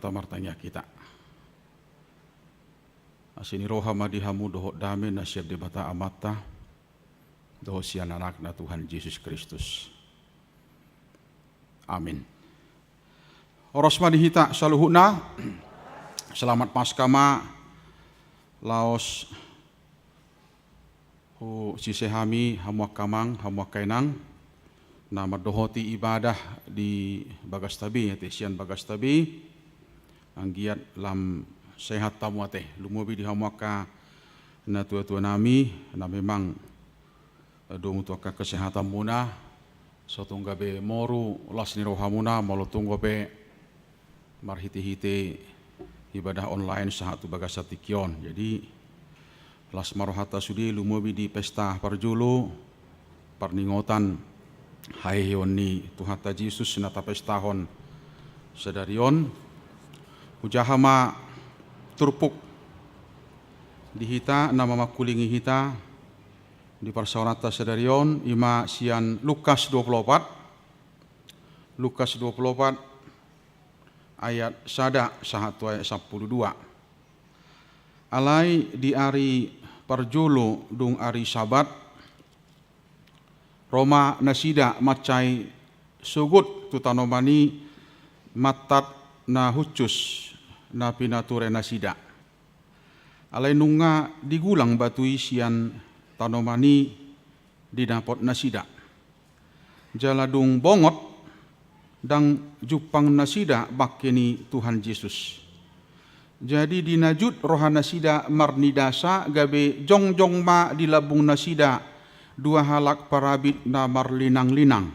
tamartanya kita. Asini roha madihamu dohok dame na siap debata amata dohok sian anak na Tuhan Yesus Kristus. Amin. Oros madihita saluhuna. Selamat Paskama laos sisehami hamuak kamang hamuak kainang na madohoti ibadah di Bagastabi ate sian Bagastabi anggiat lam sehat tamu ate lumobi di hamuaka na tua-tua nami na memang do mutuaka kesehatan muna sotungga be moru las ni rohamuna malotunggo be marhiti-hiti ibadah online sahatu Bagasati kion. Jadi las marohata sudi lumobi di pesta parjulu parningotan haeon ni Tuhata Yesus nata pestahon sedarion ujahama turpuk dihita nama makulingi hita di parsaurata sedarion ima sian Lukas 24 ayat sada sahatu ayat 12 alai di ari parjulu dung ari sabat Roma nasida macai sugut tutanomani matat na hucus na pinature nasida. Alai nunga digulang batui sian tanomani dinapot nasida. Jaladung bongot dang jupang nasida bakeni Tuhan Yesus. Jadi dinajut roha nasida marnidasa gabe jongjong ma di labung nasida dua halak parabit na marlinang-linang.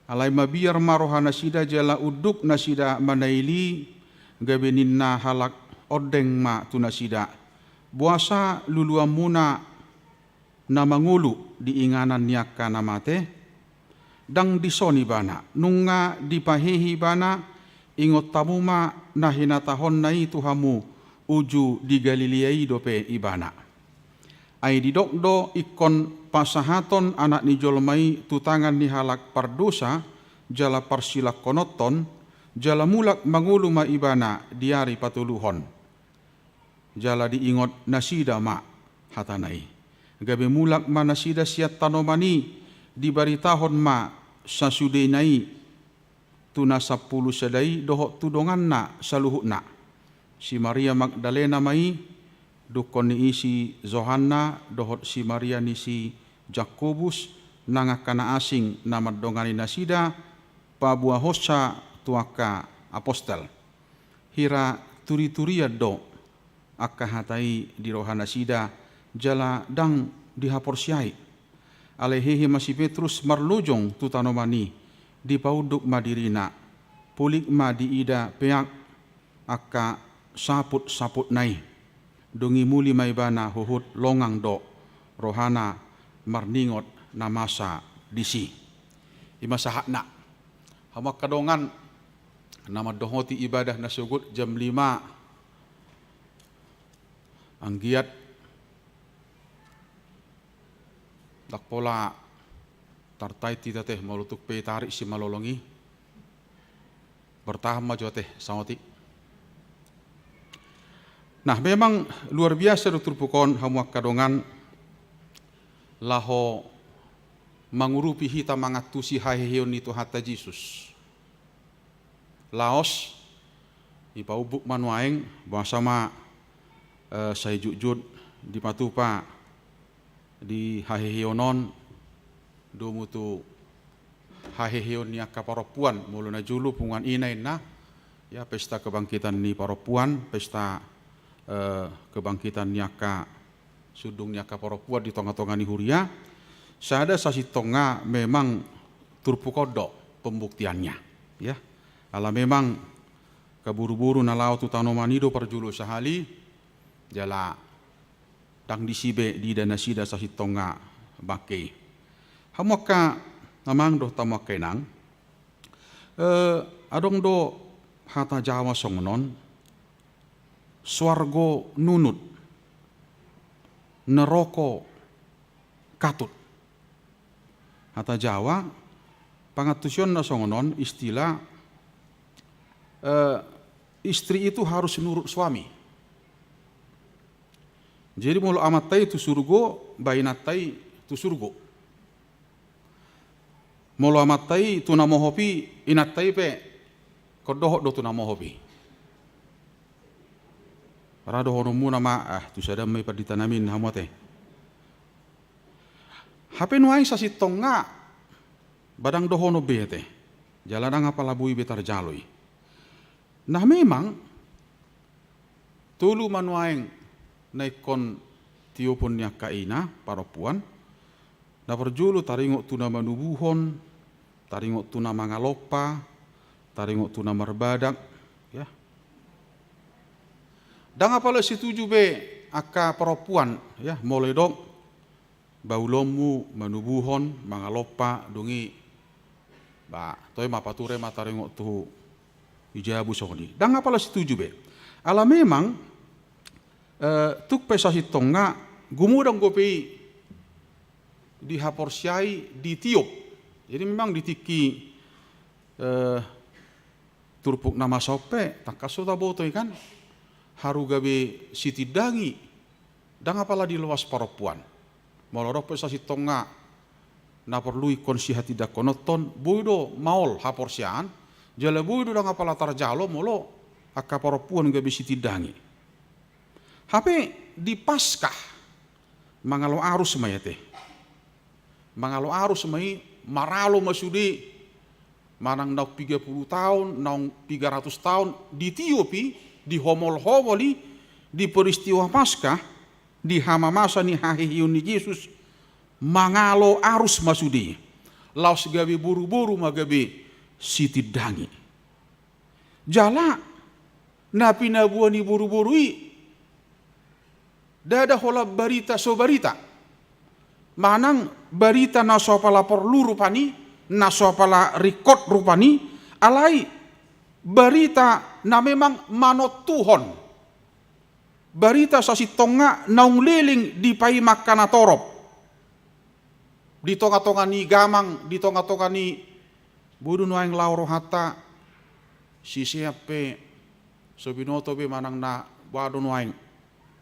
Alai mabiar maroha nasida jala uduk nasida manaili gabe ninna halak odeng ma tu nasida. Buasa lulua muna na mangulu di inganan niaka namate dang disoni bana nunga dipahihi bana ingot tamuma na hinatahon na ituhamu uju di Galileai dope ibana. Ai didokdo ikon pasahaton anak ni jolmai tutangan ni halak pardosa jala parsilak konoton jala mulak mangulu ma ibana diari patuluhon jala diingot nasida ma hatanai gabe mulak ma nasida siat tanomani dibaritahon ma sasudenai tuna 10 sedai dohok tudonganna saluhukna si Maria Magdalena mai dukon ni isi Zohanna dohot si Maria ni si Jakobus nangakana asing nama dongani nasida pabua hosa tuaka apostel hira turi-turia do akka hatai di rohana sida jala dang dihaporsiai alehehe masih Petrus marlujong tutanomani di pauduk madirina pulik ma di ida peak akka saput-saput nai dungi muli maibana huhut longang do rohana marningot namasa disi imasa hakna hamak kadongan nama dohoti ibadah nasugut jam 5 anggiat dakpola tartai tita teh malutuk pe tarik si malolongi bertahan maju teh samoti. Nah memang luar biasa Dr. Pukon hamuak kadongan laho mangurupi hita mangatusi haheheon itu hata Yesus. Laos ipaubuk manuaeng bahasama saya jujud di patupa di haheheonon domutu haheheon ni akaparopuan muluna julu pungan inain na ya pesta kebangkitan ni paropuan pesta kebangkitan niaka sudung niaka paropuan di tonga-tonga ni huria sada sasi tonga memang turpukodo pembuktiannya ya ala memang kaburu-buru nalau tu tanomanido perjulu sahali jala dang disibe di dana sida sasi tonga bake hamoka namang do tamakenang adong do hata Jawa songnon swargo nunut neroko katut hata Jawa pangatusyon na songonon istilah istri itu harus nurut suami. Jadi mulu amatai tu surgo, bainatai tu surgo. Mulu amatai tu namohopi, inatai pe kodohok do tu namohopi. Rado honomu nama tu sadam mai paditanamin hamote. Hape nuai sasi tonga badang dohono bete. Jaladang apa labui betar jaloi. Nah memang tulu manuaeng naikon tiopon nya kaina parapuan na perjulu taringok tuna manubuhon, taringok tuna mangalopa, taringok tuna marbadak, ya. Dan apala setuju be aka parapuan, ya, mulai dong baulomu manubuhon, mangalopa, dungi ba toy mapature mataringok tu ijabu sokoni. Dan apala setuju be. Ala memang tuk pesasi tonga gumudang gopi dihaporsiai ditiup. Jadi memang ditiki turpuk nama sope takaso taboto ikan haru gabe siti dangi dang apala di luas parapuan. Moloro pesasi tonga na perlu ikon si hati dakonoton buido maol haporsian jale buido dang apala tarjalo molo akka parapuan gabe siti dangi. Hape di Paskah mangalo arus mayate. Mangalo arus mai maralo masudi manang nau 30 tahun, nau 300 tahun di Tiopi, di homol-homoli di peristiwa Paskah di hamamasa ni hahihiyun ni Yesus mangalo arus masudi. Laos gabi buru-buru magabi siti dangi. Jala napi nabuani buru-burui dada hola barita so barita. Manang barita na so pala perlu rupani, na so pala record rupani, alai barita na memang manot Tuhon. Barita sa si tonga naung liling di pai makana torop. Di tonga-tonga ni gamang, di tonga-tonga ni budu nuang lauro hata si siape so binoto be manang na wado nuang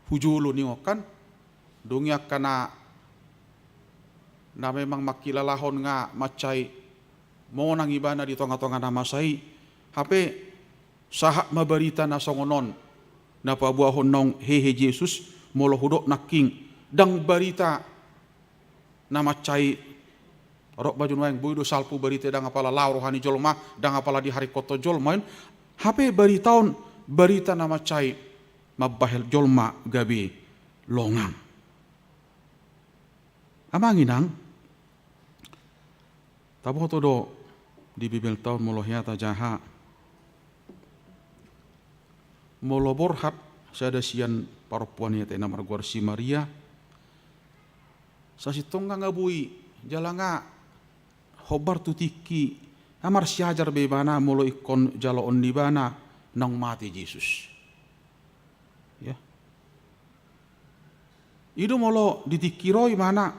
hujulu ni ngokan dungyak kana na memang makilalahon nga macai mo nang ibana di tonga-tonga na masai hape sahak mabarita na songonon na pabuahon nong hehe Jesus molo hudok naking dang barita na macai rok baju nuang buido salpu barita dang apala lauro hani jolma dang apala di hari koto jolmain hape baritaon barita na macai mabahel jolma gabi longam. Amanginang tabo todo di bibel tahun molohiata jaha molo borhat sada sian parapuan yate namar Guarsi Maria sasi tonga ngabui jalanga hobar tutiki amar siajar bebana molo ikon jalo onnibana nang mati Yesus. Ya. Ido molo ditikiroi mana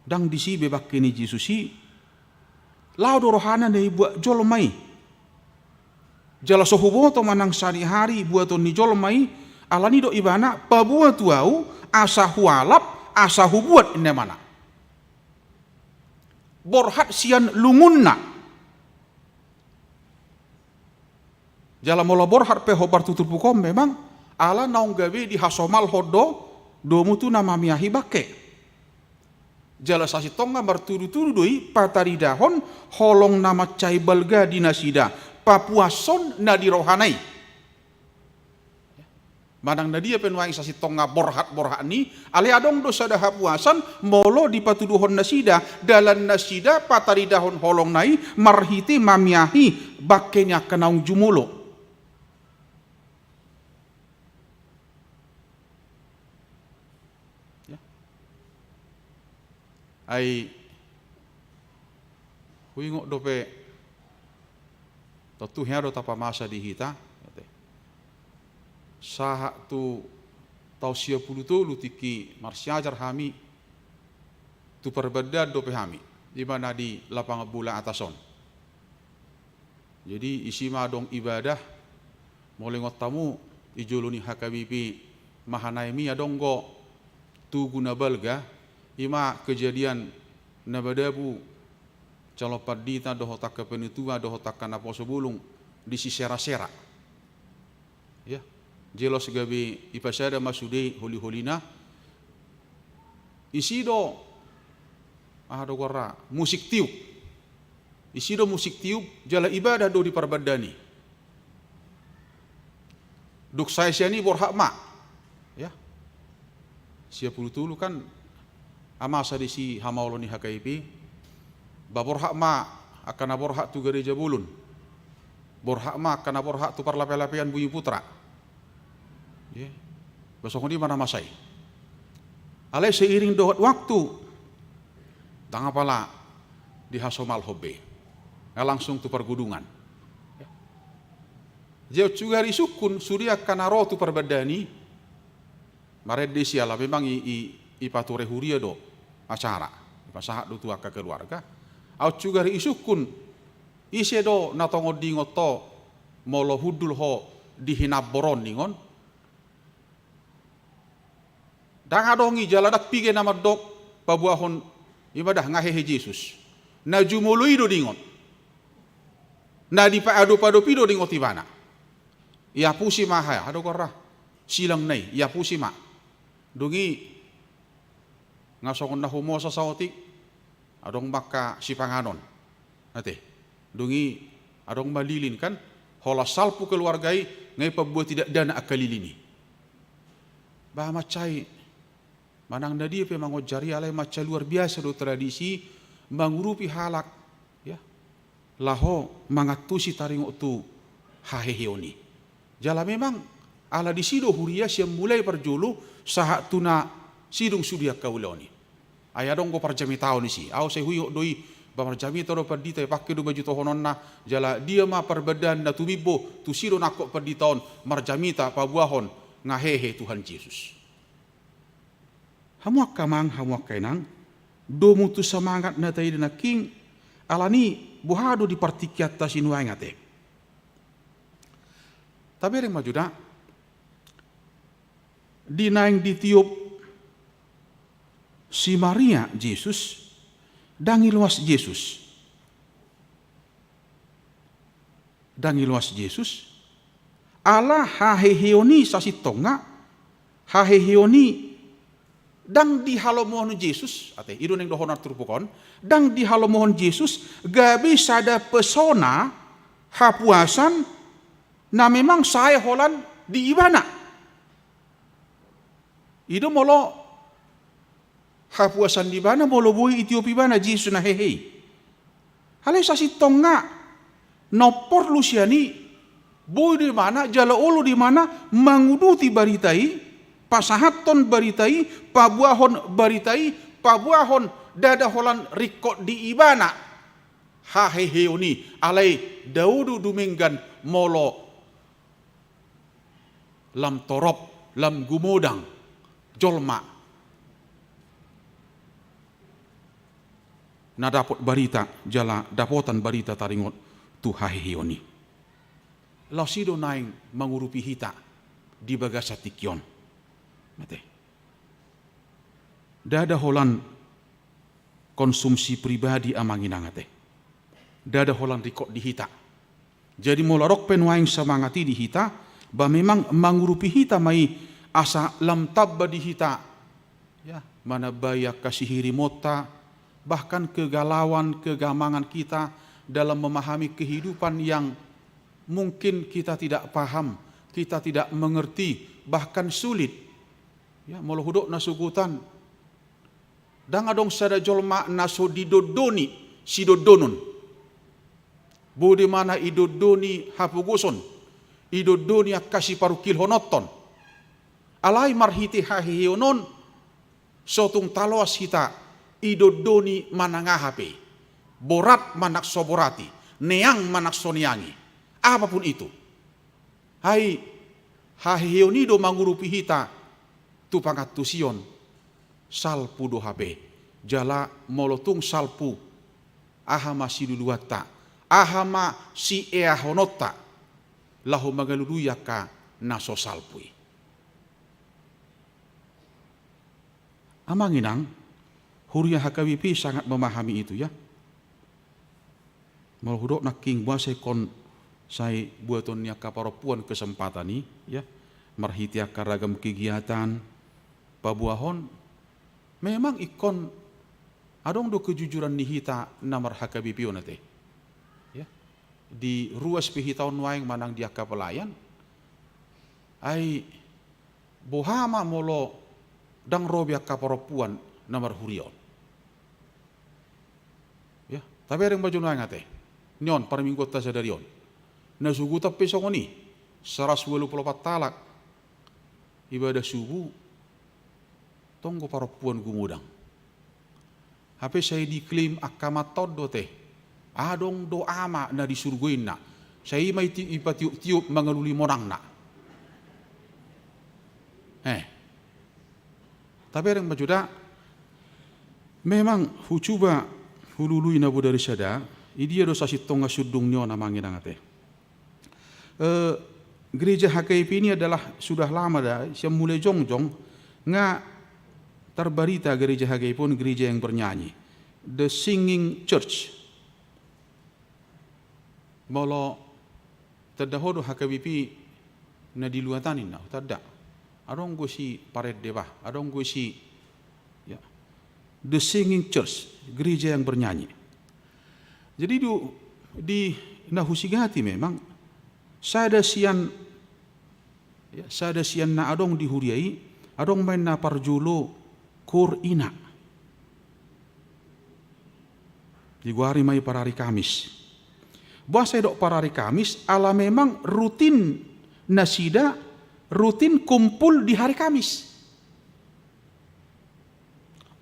dang disi bebak kini Yesusi lau dorohana nei buat jolmai jala sohuboto manang sari-hari buat ni jolmai alani do ibana pabua tuau asa hualap asa hubuat ine mana borhat sian lungunna jala mola borhat pe hobar tutupukom memang ala naung gawe di hasomal hodo domu tu nama miahi bake jala sasi tonga berturu-turu doi patari dahon holong nama cai balga dinasida papuason na dirohanai Manang nadia penuai sasi tonga borhat ni ale adong dosa dah puasan molo di patuduhon nasida dalan nasida patari dahon holong nai marhiti mamiahi bakenya kenaung jumulo. Ya. Ai huingok dope totu hero tapa masa di hita saha tu tau sia puluh tu lutiki marsiajar hami tu perbedaan dope hami di mana di lapang bulan atason Jadi isi madong ibadah mulai ngotamu ijuluni hakabipi mahanaimi adonggo tu guna balga ima kejadian nabadabu calopad dita dohotak kepenutua dohotak kana poso bulung di sisera-sera. Ya, jelos gabi ipasada masude holi-holina isido do gorra musik tiup. Isido musik tiup jala ibadah do di parbadani. Duk saya siani borhak ma. Ya. Sia puluh tulu kan amasa di si hamauloni hakaipi. Baborhak ma akan aborhak tu gereja bulun. Borhak ma akan aborhak tu parlape-lapean Bumi Putra. Ya. Besok ini mana masai. Alai seiring dohot waktu tangapala di hasomal hobe. Langsung tu pergudungan. Jauh juga risukun surya kanaro tu perbedani. Marede siala memang ipature huria do acara. Pasahat do tu aka keluarga. Au juga risukun ise do natongo dingoto molo hudul ho dihinab boron ningon. Dangadongi jaladak pige nama dok pabuahon ibadah ngahehe Yesus. Na jumului do dingon. Na di pa ado pido ding otibana. Ya pusi maha ado korra silang nai ya pusi ma. Dungi ngasong na humosa saoti adong baka sipanganon. Ate. Dungi adong malilin kan hola salpu keluargai ngai pabuat tidak dana akalilini. Bah macai manang nadi pe mangojari alai maca luar biasa do tradisi mangurupi halak laho mangatusi taringo tu haheheoni. Jala memang ala di sido huria siam mulai perjulu sahat tuna sidung sudia kauloni. Ayadong go parjami taon isi. Au se huyo doi bamarjami toro perdita pakke do baju tohononna jala dia ma perbedan na tumibo tu sido nakok perditaon marjamita pabuahon ngahehe Tuhan Yesus. Hamuak kamang hamuak kainang do mutu semangat na tayi na king alani buhado di partikiata sinuangate. Tapi yang majuda dinaing ditiup si Maria Yesus dangi luas Yesus. Dangi luas Yesus ala haheheoni sasitonga haheheoni dang di halomohon Yesus ate ido neng dohon turpukon dang di halomohon Yesus gabi sada pesona hapuasan na memang saya holan di ibana ido molo hapuasan di bana molo bui Ethiopia bana Yesus na hehe hale sasi tonga nopor lusiani bui di mana jala ulu di mana manguduti baritai pasahaton baritai, pabuahon baritai, pabuahon dada holan rikot di ibana. Haheheoni alai daudu dumenggan molo lam torop, lam gumodang, jolma. Na dapot barita, jala dapotan barita taringot tu haheheoni. Lasido naing mangurupi hita di bagasatikion. Mate. Dada holan konsumsi pribadi amanginangate. Dada holan rikok di hita. Jadi molarok penuaing samangati di hita, ba memang mangurupi hita mai asa lam tabba di hita. Ya, mana baya kasihiri mota, bahkan kegalauan, kegamangan kita dalam memahami kehidupan yang mungkin kita tidak paham, kita tidak mengerti, bahkan sulit. Ya, molo hudok nasugutan. Dang adong sada jolma naso didodoni sidodonun. Budi mana idodoni hapuguson. Idodoni akasi parukil honoton. Alai marhiti hahihionon. Sotung taloas hita. Idodoni manangahape. Borat manak soborati. Neang manak soniangi. Apapun itu. Hai hahihionido mangurupi hita. Tu pangat tu sion salpu do habe jala molotung salpu aha masih duluata ahama si ea honota lahu magaluluyaka naso salpui. Amanginang Huria HKBP sangat memahami itu ya. Malhudok nak king buat kon saya buaton nya kaparopuan kesempatan ini ya. Marhitiaka ragam kegiatan pabuahon memang ikon adong do kejujuran nihita namar HKBP onate. Ya. Di ruas pihitaon waing manang dia kapelayan ai bohama molo dang robia kaparopuan namar hurion. Ya, tapi ada yang baju nang ate. Nyon para minggu ta sadarion. Na sugu ta pesong ni 124 talak ibadah subuh tonggo parapuan gumudang. Hape saya diklaim akamatod do teh. Adong do ama na disurguin na. Saya may ipatiup-tiup mangaluli monang na. Tapi ada yang bajuda memang hucuba hulului nabu dari sada idia dosa sitonga sudungnya namangin angate. Gereja HKIP ini adalah sudah lama dah, siam mulai jongjong nga terbarita gereja HKIP pun gereja yang bernyanyi. The Singing Church. Molo tadahodo HKBP na diluatanin na tada. Adong go si pared deba, adong go si ya. The Singing Church, gereja yang bernyanyi. Jadi di Nahusigati memang sada sian na adong dihuriai, adong main na parjulo kur ina. Di guari mai parari Kamis. Bahasa dok parari Kamis ala memang rutin nasida, rutin kumpul di hari Kamis.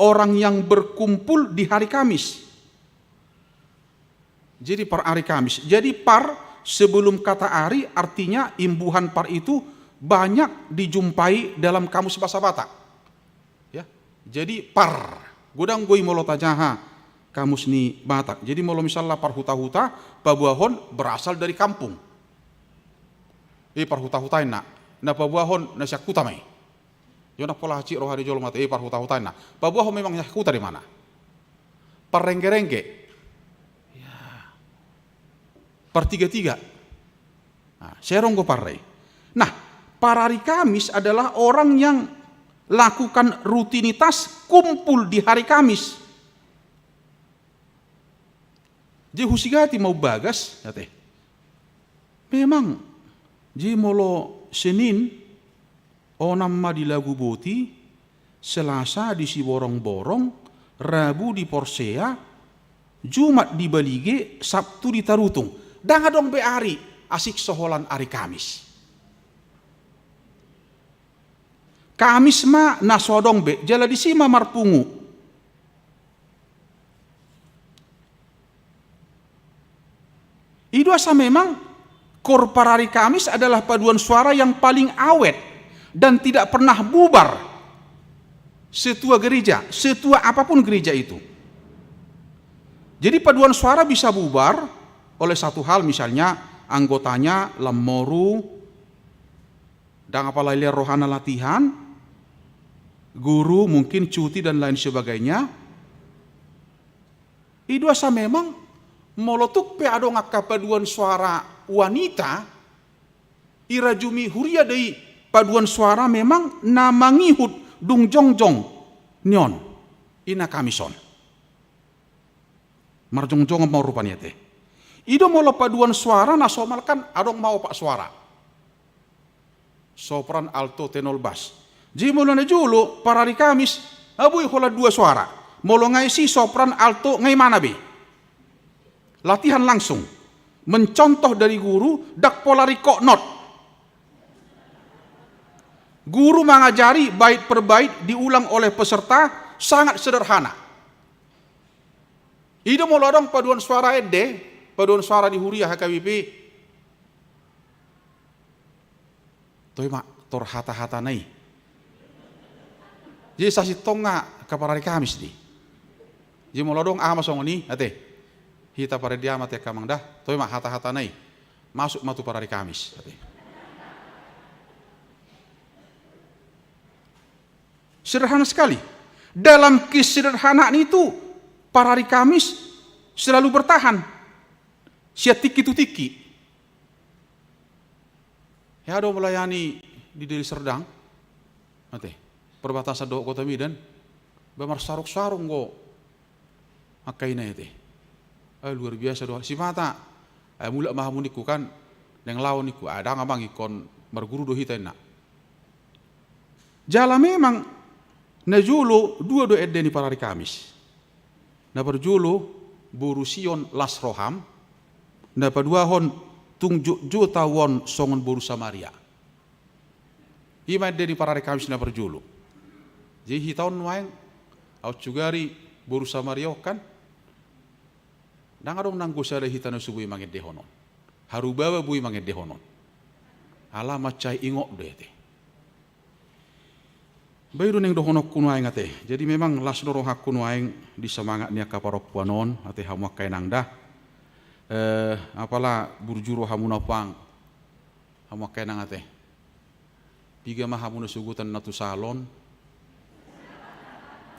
Orang yang berkumpul di hari Kamis. Jadi par hari Kamis. Jadi par sebelum kata ari artinya imbuhan par itu banyak dijumpai dalam kamus bahasa Batak. Ya. Jadi par. Godang goi molota jaha kamus ni Batak. Jadi molo misalnya par huta-huta pabuahon berasal dari kampung. Par huta-hutain na pabuahon na syakuta mai. Yona pola haci rohari jolo mate par huta-hutain na. Pabuahon memang syakuta di mana? Par rengge-rengge. Per tiga-tiga. Nah, serong go parrai. Nah, para hari Kamis adalah orang yang lakukan rutinitas kumpul di hari Kamis. Jadi Husigati mau bagas, ya teh. Memang, jadi molo Senin, onamma di Lagu Boti, Selasa di Siborong-Borong, Rabu di Porsea, Jumat di Balige, Sabtu di Tarutung. Danga dong be ari asik soholan ari Kamis. Kamis ma nasodong be jala di sima marpungu. Itu asa memang korparari Kamis adalah paduan suara yang paling awet dan tidak pernah bubar. Setua gereja, setua apapun gereja itu. Jadi paduan suara bisa bubar oleh satu hal, misalnya anggotanya lemoru, dan apalagi rohana latihan, guru mungkin cuti dan lain sebagainya. Itu asa memang molotuk pe ado ngaka paduan suara wanita, irajumi huria dari paduan suara memang namangihut dung jongjong nyon ina kamison. Marjongjong mau rupanya teh. Ido mau paduan suara nasomalkan adong mau pak suara. Sopran, alto, tenor, bass. Jadi mulanya julu para hari Kamis abui hola dua suara. Molo ngai si sopran, alto ngai mana be? Latihan langsung. Mencontoh dari guru dak polari kok not. Guru mengajari bait per bait diulang oleh peserta sangat sederhana. Ido mau lodong paduan suara ede. Paduan suara di Huria HKBP. Toi mak tor hata-hata nai. Jadi sasi tonga kaparari Kamis di. Jadi mau lodong ama song ni ate. hita pada dia mati kamang dah, tapi mak hata-hata nai masuk matu pada hari Kamis. Sederhana sekali. Dalam kesederhanaan itu, para hari Kamis selalu bertahan. Siat tiki-tiki. Ya ada melayani di Deli Serdang, mati perbatasan do Kota Medan, bemar sarung-sarung go, makaina itu. Luar biasa doa. Si mata, mulak mahamuniku kan, yang lawan niku ada ngamang ikon merguru do hita enak. Jala memang najulu dua do edeni para hari Kamis. Na berjulu borusion las roham, na padua hon tungjuk juta won songon boru Samaria. Ima edeni para hari Kamis na berjulu. Jadi hitaun waeng au cugari boru Samaria kan. Nang adong nang gosare hitana subui manged dehonon. Harubawa bui manged dehonon. Alamat cai ingok dete. Bayru neng dohono kuno aing ate. Jadi memang las doro hak kuno aing di semangat nia kaparopuanon ate hamu kainang dah. Apalah burjuro hamuna pang. Hamu kainang ate. Piga mah hamuna sugutan natu salon.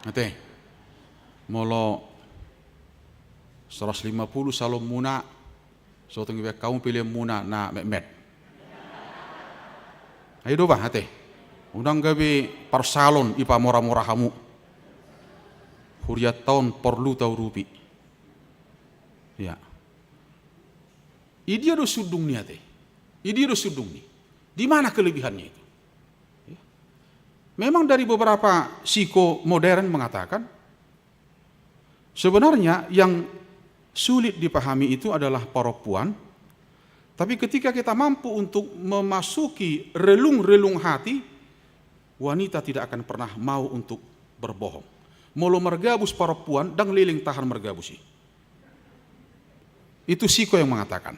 Ate. Molo 150 salon muna. So tunggu kamu pilih muna na met. Ayo doba ate. Undang gabi par salon ipa mora-mora hamu. Huriat tahun perlu tahu rupi. Ya. Idia do sudung ni ate. Idia do sudung ni. Di mana kelebihannya itu? Ya. Memang dari beberapa psikomodern mengatakan sebenarnya yang sulit dipahami itu adalah perempuan. Tapi ketika kita mampu untuk memasuki relung-relung hati, wanita tidak akan pernah mau untuk berbohong. Molo mergabus perempuan dan liling tahan mergabusi. Itu psiko yang mengatakan.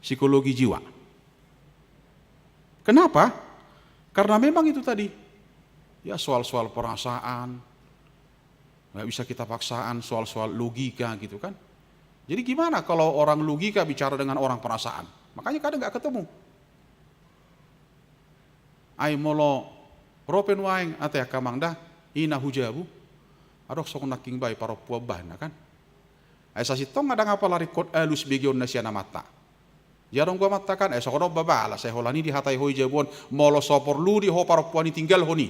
Psikologi jiwa. Kenapa? Karena memang itu tadi. Ya soal-soal perasaan. Nggak bisa kita paksaan soal-soal logika gitu kan. Jadi gimana kalau orang logika bicara dengan orang perasaan? Makanya kadang nggak ketemu. Ai molo ropen waeng ate kamang dah ina hujabu. Adok sok naking bay para puabana kan. Ai sasitong ada ngapa lari kot alus begion nasiana mata. Jarong gua mata kan sok ono babala saya holani di hatai hoi jabon molo sopor lu di ho para puani tinggal honi.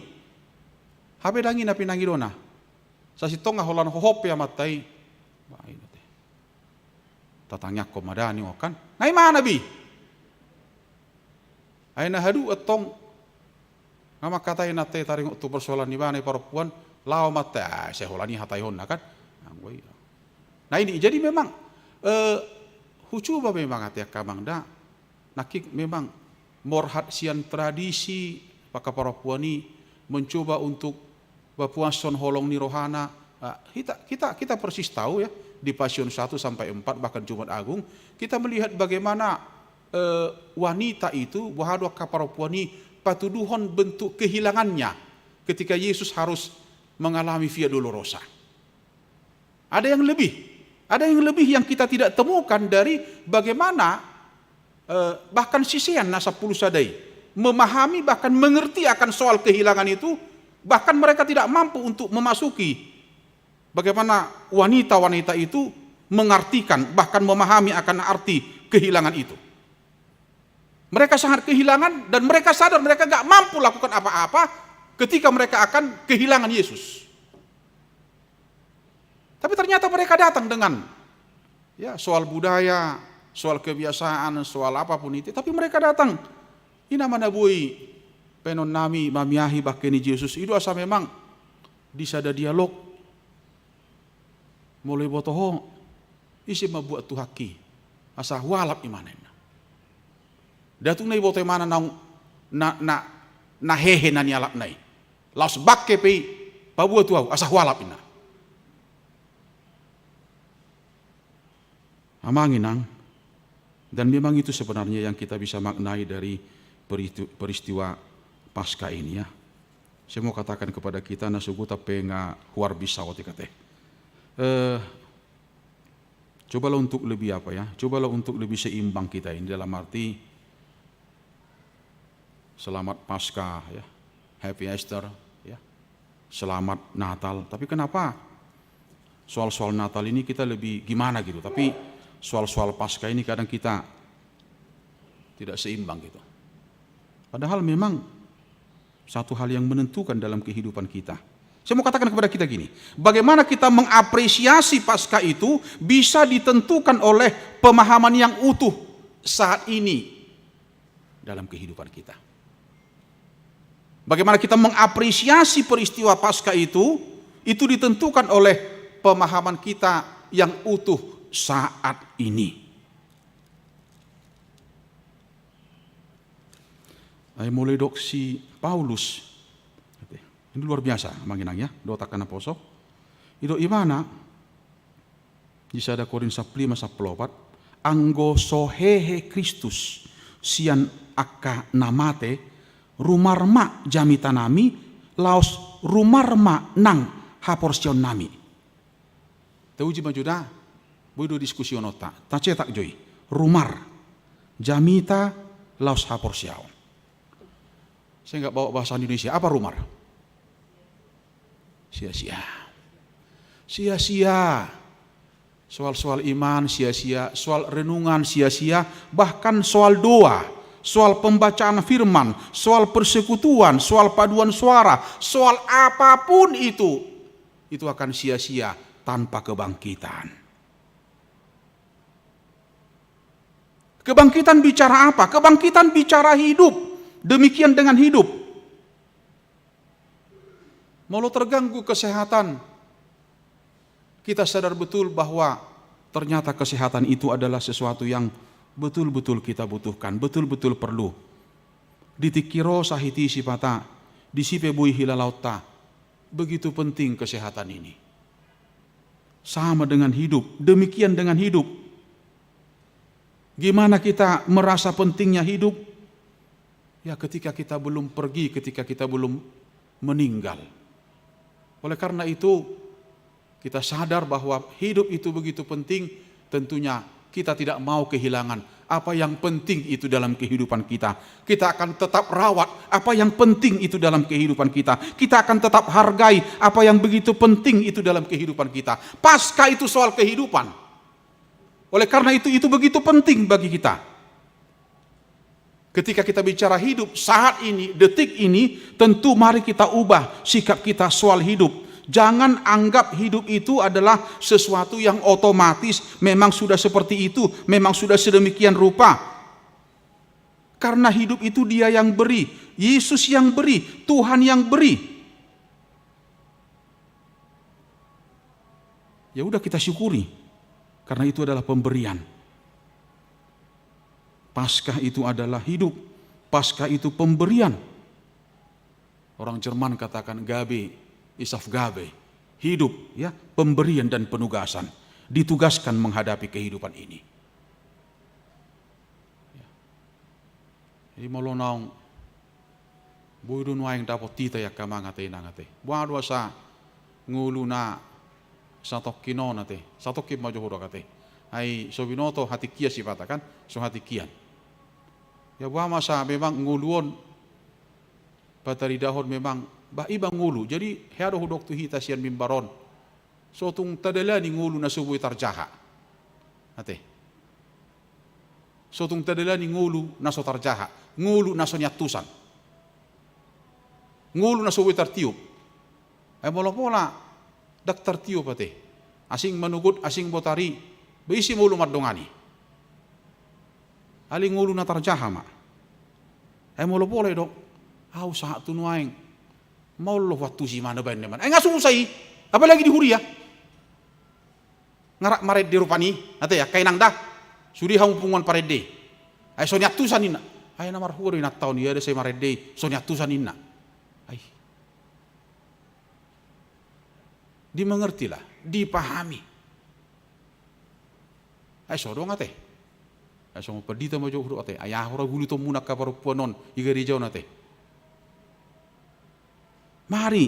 Habe dangi napi nangirona. Sasitong holan hop ya matai. Baik. Tatangnya komadani kan. Ngai mana bi? Aina hadu atong ngama katai nate taring tu persoalan ni bane perempuan lao mata saya holani hatai honna kan. Nah ini jadi memang hucuba memang ate kamang da nakik memang morhat sian tradisi paka perempuan ni mencoba untuk bapuason holong ni rohana. Kita persis tahu ya di Pasion 1 sampai 4 bahkan Jumat Agung kita melihat bagaimana wanita itu bahwa kaparopuani patuduhon bentuk kehilangannya ketika Yesus harus mengalami via dolorosa. Ada yang lebih yang kita tidak temukan dari bagaimana bahkan sisian nasa pulusadai memahami bahkan mengerti akan soal kehilangan itu, bahkan mereka tidak mampu untuk memasuki bagaimana wanita-wanita itu mengartikan, bahkan memahami akan arti kehilangan itu. Mereka sangat kehilangan dan mereka sadar mereka gak mampu lakukan apa-apa ketika mereka akan kehilangan Yesus. Tapi ternyata mereka datang dengan ya soal budaya, soal kebiasaan, soal apapun itu. Tapi mereka datang. Ina mana bui penon nami mamiahi bakeni Yesus. Itu asa memang disada dialog. Mulai botoho isi mabuat tuhaki asa walap imanen. Datung nai botoh mana na hehe na nialap nai. Laos bakke pe pabuat tuau asa walap ina. Amanginang, dan memang itu sebenarnya yang kita bisa maknai dari peristiwa Paskah ini ya. Saya mau katakan kepada kita nasugu tapi nga huar bisa waktu kate. Cobalah untuk lebih apa ya? Cobalah untuk lebih seimbang kita ini, dalam arti selamat Paskah ya, Happy Easter ya, selamat Natal. Tapi kenapa soal-soal Natal ini kita lebih gimana gitu, tapi soal-soal Paskah ini kadang kita tidak seimbang gitu. Padahal memang satu hal yang menentukan dalam kehidupan kita. Saya mau katakan kepada kita gini, bagaimana kita mengapresiasi Paskah itu bisa ditentukan oleh pemahaman yang utuh saat ini dalam kehidupan kita. Bagaimana kita mengapresiasi peristiwa Paskah itu ditentukan oleh pemahaman kita yang utuh saat ini. Ay mulai dok si Paulus. Ini luar biasa manginang ya, dotakan aposo. Ido imana di sada Korinsa 5:4 anggo sohehe Kristus sian akka namate rumarma jamitanami laos rumarma nang haporsion nami. Tahu jima juda, boido diskusi onota, tacetak joy, rumar jamita laos haporsion. Saya nggak bawa bahasa Indonesia, apa rumar? Sia-sia. Sia-sia. Soal-soal iman sia-sia, soal renungan sia-sia, bahkan soal doa, soal pembacaan firman, soal persekutuan, soal paduan suara, soal apapun itu akan sia-sia tanpa kebangkitan. Kebangkitan bicara apa? Kebangkitan bicara hidup. Demikian dengan hidup. Mau terganggu kesehatan, kita sadar betul bahwa ternyata kesehatan itu adalah sesuatu yang betul-betul kita butuhkan, betul-betul perlu. Ditikiro sahiti sipata, disipebui hilalauta, begitu penting kesehatan ini. Sama dengan hidup, demikian dengan hidup. Gimana kita merasa pentingnya hidup? Ya ketika kita belum pergi, ketika kita belum meninggal. Oleh karena itu, kita sadar bahwa hidup itu begitu penting, tentunya kita tidak mau kehilangan apa yang penting itu dalam kehidupan kita. Kita akan tetap rawat apa yang penting itu dalam kehidupan kita. Kita akan tetap hargai apa yang begitu penting itu dalam kehidupan kita. Paskah itu soal kehidupan. Oleh karena itu begitu penting bagi kita. Ketika kita bicara hidup saat ini, detik ini, tentu mari kita ubah sikap kita soal hidup. Jangan anggap hidup itu adalah sesuatu yang otomatis, memang sudah seperti itu, memang sudah sedemikian rupa. Karena hidup itu Dia yang beri, Yesus yang beri, Tuhan yang beri. Ya udah kita syukuri, karena itu adalah pemberian. Paskah itu adalah hidup, Paskah itu pemberian. Orang Jerman katakan Gabe, Isaf Gabe, hidup ya, pemberian dan penugasan, ditugaskan menghadapi kehidupan ini. Jadi mau naung buidun waing dapat tita ya kamangate nangate. Buat wasa nguluna satok kino nate, satok kim maju hurokate. Ai sobinoto hati kia sifatakan, so hati kian. Ya buah masa memang nguluon batari dahon memang bah ibang ngulu. Jadi hero hudok tu hita sian mimbaron. So tung tadala ni ngulu na subuy tarjaha. Ate. So tung tadala ni ngulu na so tarjaha. Ngulu na so nyatusan. Ngulu na subuy tartiup. Ay mola-mola dak tartiup ate. Asing manugut, asing botari. Beisi ngulu madongani. Aling ngulu na tarjaha ma. Ay mo lo boleh dok. Au saat tu nuaing. Mau lo waktu si mana ban man. Ay ngasu usai. Apalagi di huria. Ngarak maret di rupani. Ate ya kainang dah. Sudi hampungan parede. Ay sonya tusan ina. Ay namar huri na tahun dia ada saya marede. Sonya tusan ina. Ay. Dimengertilah, dipahami. Ay sodong ate. Asong pedita mo jo huru ate ayah ora gulu to munak ka parupuanon igari jaw nate. Mari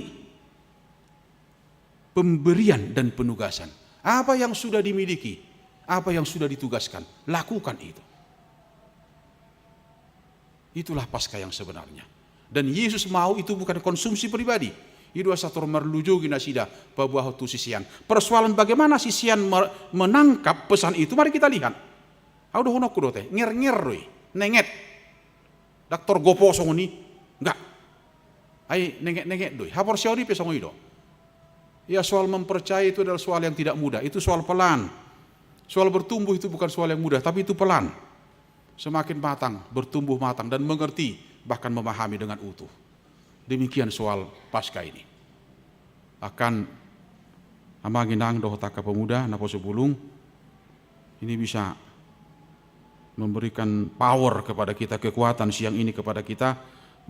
pemberian dan penugasan. Apa yang sudah dimiliki, apa yang sudah ditugaskan, lakukan itu. Itulah Paskah yang sebenarnya. Dan Yesus mau itu bukan konsumsi pribadi. Itu satu merluju gina sida pabuah tu sisian. Persoalan bagaimana sisian menangkap pesan itu, mari kita lihat. Audo honok kudote, nger-ngeroi, nenget. Dokter gopo songoni, enggak. Ai nenget-nenget doi. Hapor siauri pesong itu. Ya, soal mempercayai itu adalah soal yang tidak mudah. Itu soal pelan. Soal bertumbuh itu bukan soal yang mudah, tapi itu pelan. Semakin matang, bertumbuh matang dan mengerti, bahkan memahami dengan utuh. Demikian soal Paskah ini. Akan amanginang dohotaka pemuda napo sebulung ini bisa memberikan power kepada kita, kekuatan siang ini kepada kita,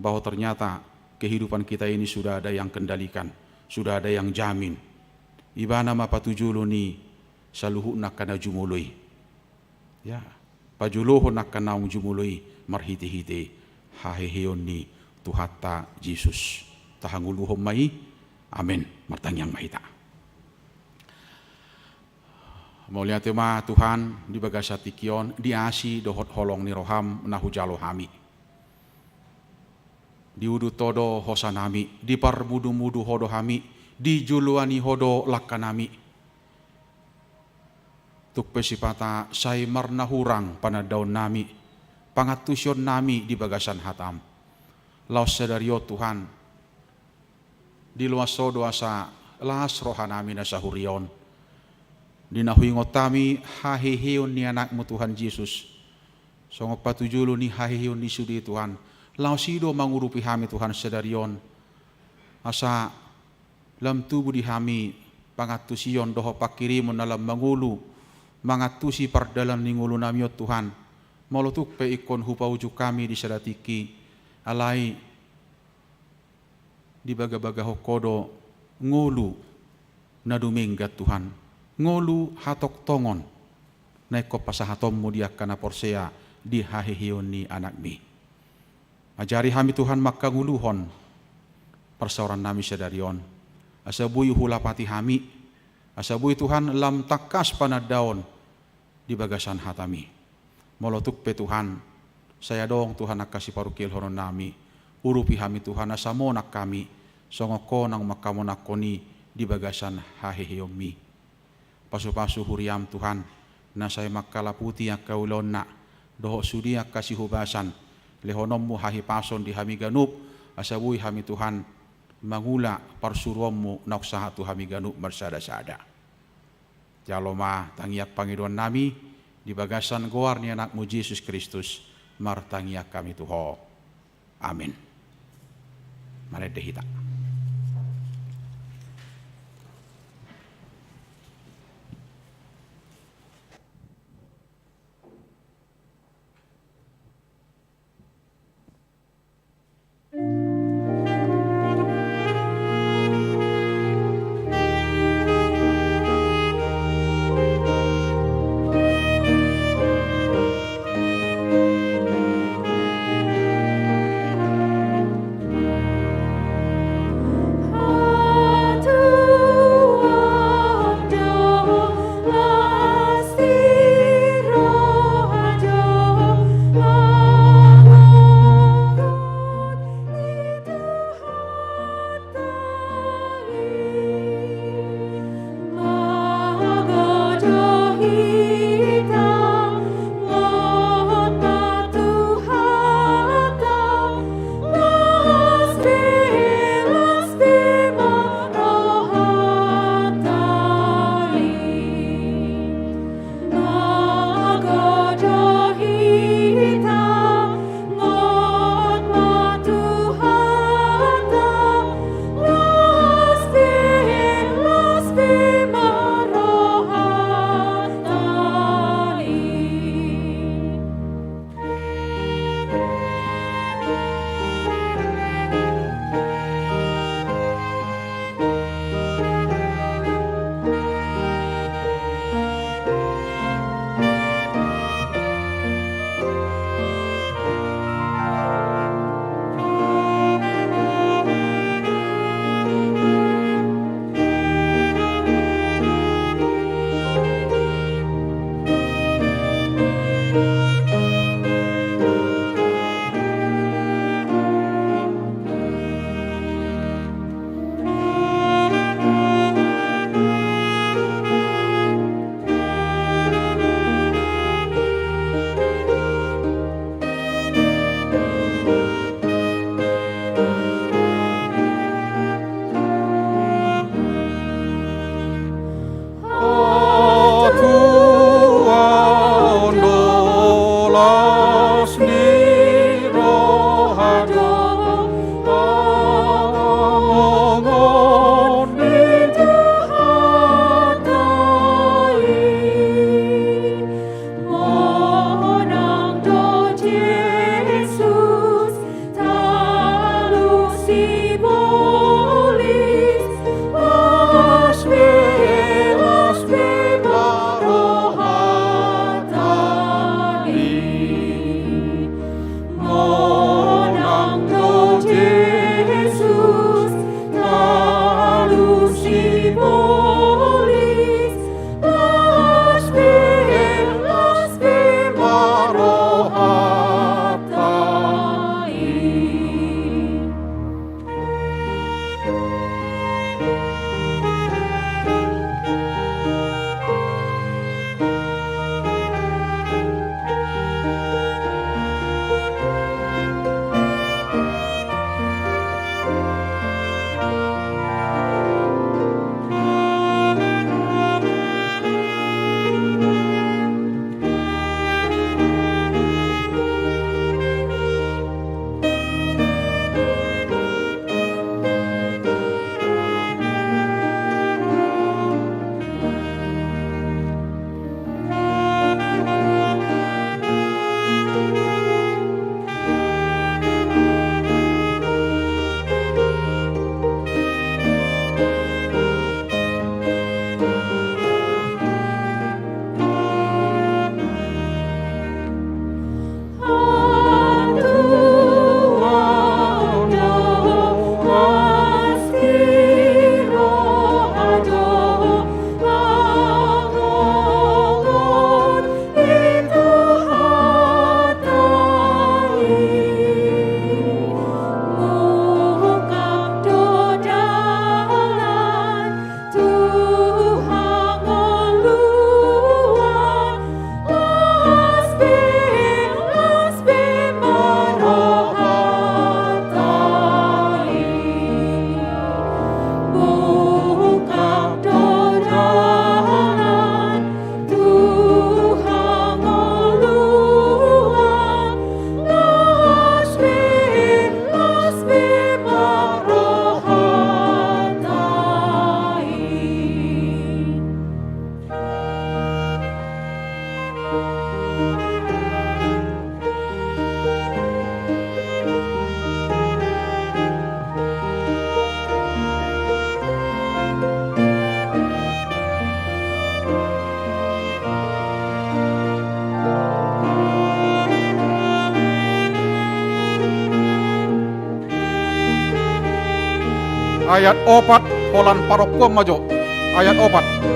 bahwa ternyata kehidupan kita ini sudah ada yang kendalikan, sudah ada yang jamin. Ibana mapatujulo ni saluhu nakana jumului. Ya, pajuloho nakana jumului marhiti-hiti haheheon ni Tuhata Yesus. Tahanguluhom mai. Amin. Martangyang mahita. Mulia tema Tuhan di bagasa tikion diasi dohot holong ni roham nahujalo hami. Diudu todo hosanami, di parmudu-mudu hodo hami, di juluani hodo lakanami. Tuk pesipata say marnahurang panadaon nami, pangatusyon nami di bagasan hatam. Laos sadario Tuhan, di luas sodo asa las rohanami na sahurion. Dinahuingot kami hahihiyon ni anakmu Tuhan Yesus. Songop patujulo ni hahihiyon ni sudi Tuhan. Lausido mangurupi kami Tuhan sedarion. Asa lam tubuh di kami pangatusiyon doho pakirimun dalam mangulu. Mangatusi pardalam ningulu namiot Tuhan. Molutuk pe ikon hupaujuk kami di sadatiki. Alai di baga-baga hokodo ngulu naduminggat Tuhan. Ngolu hatok tongon naiko pasahatom mudia kana porsea di hahihion ni anakmi. Ajari kami Tuhan maka nguluhon persoalan nami sedarion. Asabuy hulapati kami. Asabuy Tuhan lam takas panadaon di bagasan hatami. Molotuk pe Tuhan saya dong Tuhan nakasih parukil horon nami. Urupi kami Tuhan asamonak kami. Songoko nang makamonakoni di bagasan hahihiyomi. Pasu-pasu huriam Tuhan, na saya makalaputi yang kaulon na, doho sudi yang kasih hubasan, lehonommu hahi pason di hami ganup, asabui hami Tuhan, mangula parsurommu naksaha tu hami ganup bersada-sada. Jaloma tangiak pangiduan nami, di bagasan goar ni anakmu Yesus Kristus, martangiak kami Tuho. Amin. Mari dehita. Ayat 4 holan parokuam majo. Ayat 4.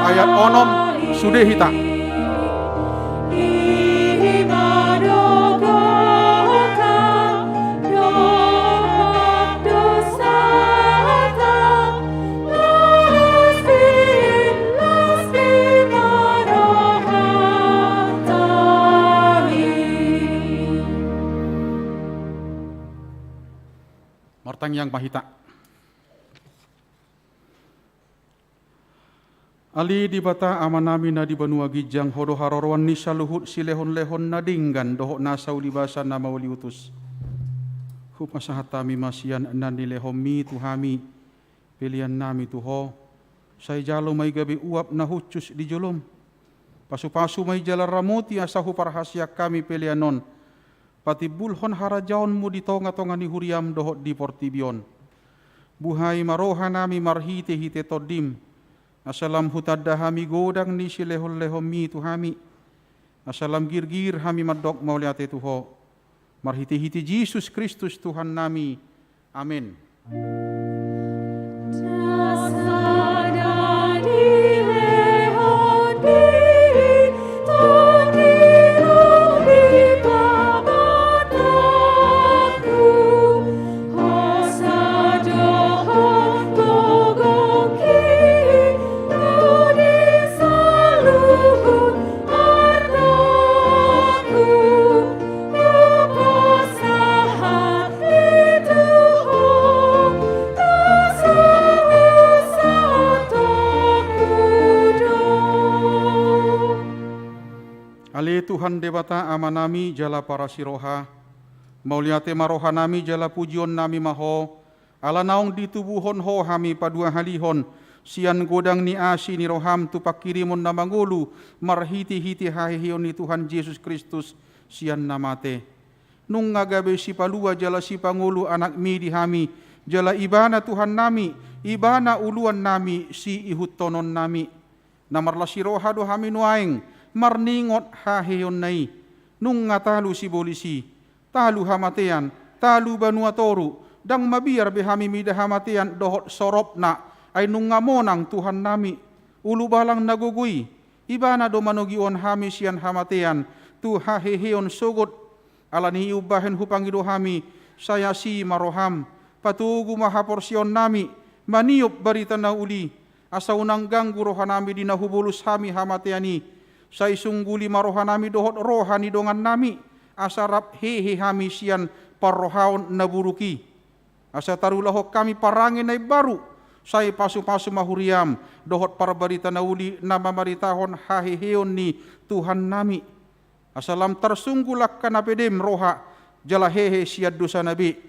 Ayat 6 sudah hita. Martang yang mahita. Ali di bata amanami na di banua gijang hodo harorwan ni saluhut silehon-lehon na dinggan dohok nasau libasan na mawali utus. Hupasahatami masian na nilehomi tuhami pilihan nami tuho. Say jalo may gabi uap na hucus di jolom. Pasu-pasu may jalar ramuti asahu parhasyak kami pilihanon. Pati bulhon harajaon mu di tonga-tonga ni huriam dohok di portibion. Buhay maroha nami marhite-hite todim. Asalam hutadda hami godang ni silehon-lehon mi tuhami. Asalam gir-gir hami madok mauliate tuho. Marhiti-hiti Jesus Kristus Tuhan nami. Amin. Ale Tuhan debata amanami jala para siroha, mauliate maroha nami jala pujion nami maho, ala naong ditubuhon ho hami padua halihon, sian godang ni asi ni roham tu pakirimon na mangulu, marhiti-hiti hahihion ni Tuhan Yesus Kristus, sian namate. Nung ngagabe si palua jala si pangulu anak mi di hami, jala ibana Tuhan nami, ibana uluan nami si ihut tonon nami. Namarla siroha do hami nuaing, marningot haheyon nai nung ngatalu si bolisi talu hamatean talu banua toru dang mabiar behami mida hamatean dohot soropna ay nung ngamonang Tuhan nami ulu balang nagugui ibana do manogion hami sian hamatean tu haheyon sogot alani ubahen hupangido hami saya si maroham patugu mahaporsion nami maniup barita na uli asa unang ganggu rohanami dinahubulus hami hamateani say sungguli marohanami dohot rohani dongan nami asarap hehe hami sian parrohaon naburuki asa tarulahok kami parangin ay baru say pasu-pasu mahuriam dohot parbarita nauli nama maritahon haheheon ni Tuhan nami asalam tersunggulak kanapedem roha jala hehe siad dosa nabi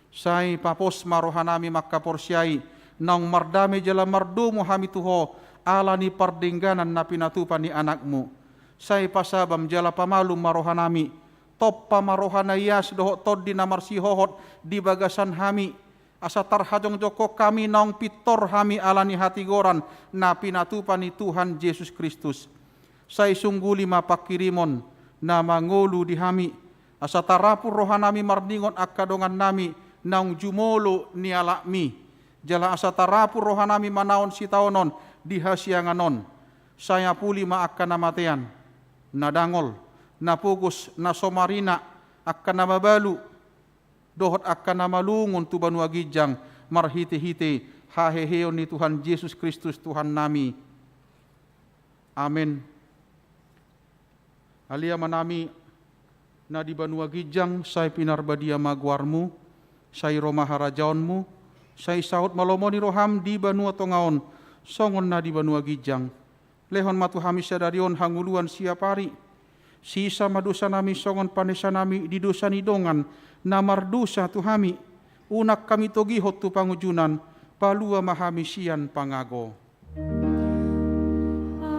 say papos marohanami makkaporsyai nang mardame jala mardumo hami tuho ala ni pardingganan na pinatupan ni anakmu. Say pasabam jala pamalum marohanami. Top pamarohanayas dohot tod di namar sihohot di bagasan hami. Asa tarhajong joko kami naong pitor hami ala ni hatigoran na pinatupan ni Tuhan Yesus Kristus. Say sungguli mapakirimon na mangulu di hami. Asa tarapur rohanami marningon akkadongan nami naong jumolo ni alakmi. Jala asa tarapur rohanami manaon si taonon di hasianganon, saya puli maakkan namatian, nadangol, napugus, nasomarina, akan namabalu, dohot akan namalungun tu banua gijang, marhiti-hiti, haheheon ni Tuhan Yesus Kristus Tuhan nami. Amin. Alia manami na di banua gijang, say pinarbadia magwarmu, say roma harajaonmu, say sahut malomoni roham di banua tongaon, songon na di banua gijang, Lehon matu hami sadarion hanguluan siapari. Sisa madosa nami songon panesa nami di dosa nidongan. Namar dosa tuhami. Unak kami togihot tu pangujunan. Palua mahami sian pangago.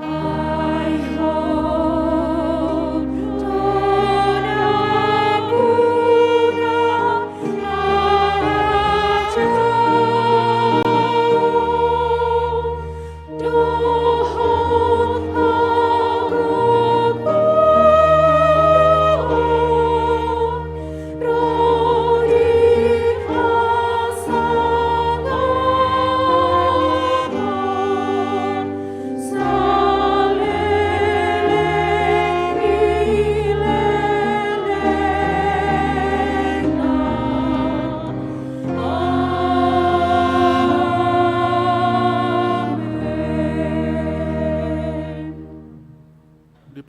I hope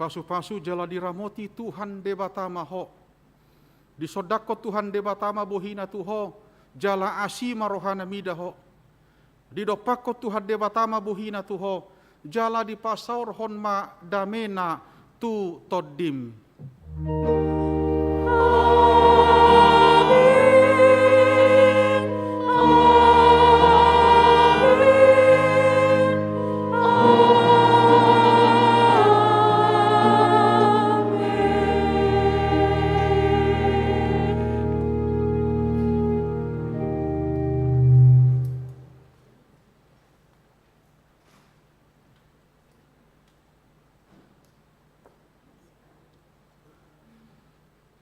Pasu-pasu jala diramoti Tuhan debatama ho. Di sodako Tuhan debatama bohina tuho. Jala asima rohana midaho. Di dopako Tuhan debatama bohina tuho. Jala di pasaur honma damena tu todim.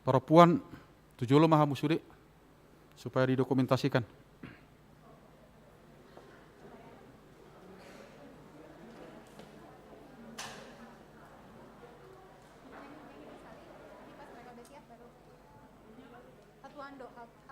Para puan, tujuh lo maha musudi supaya didokumentasikan. Satuan doa.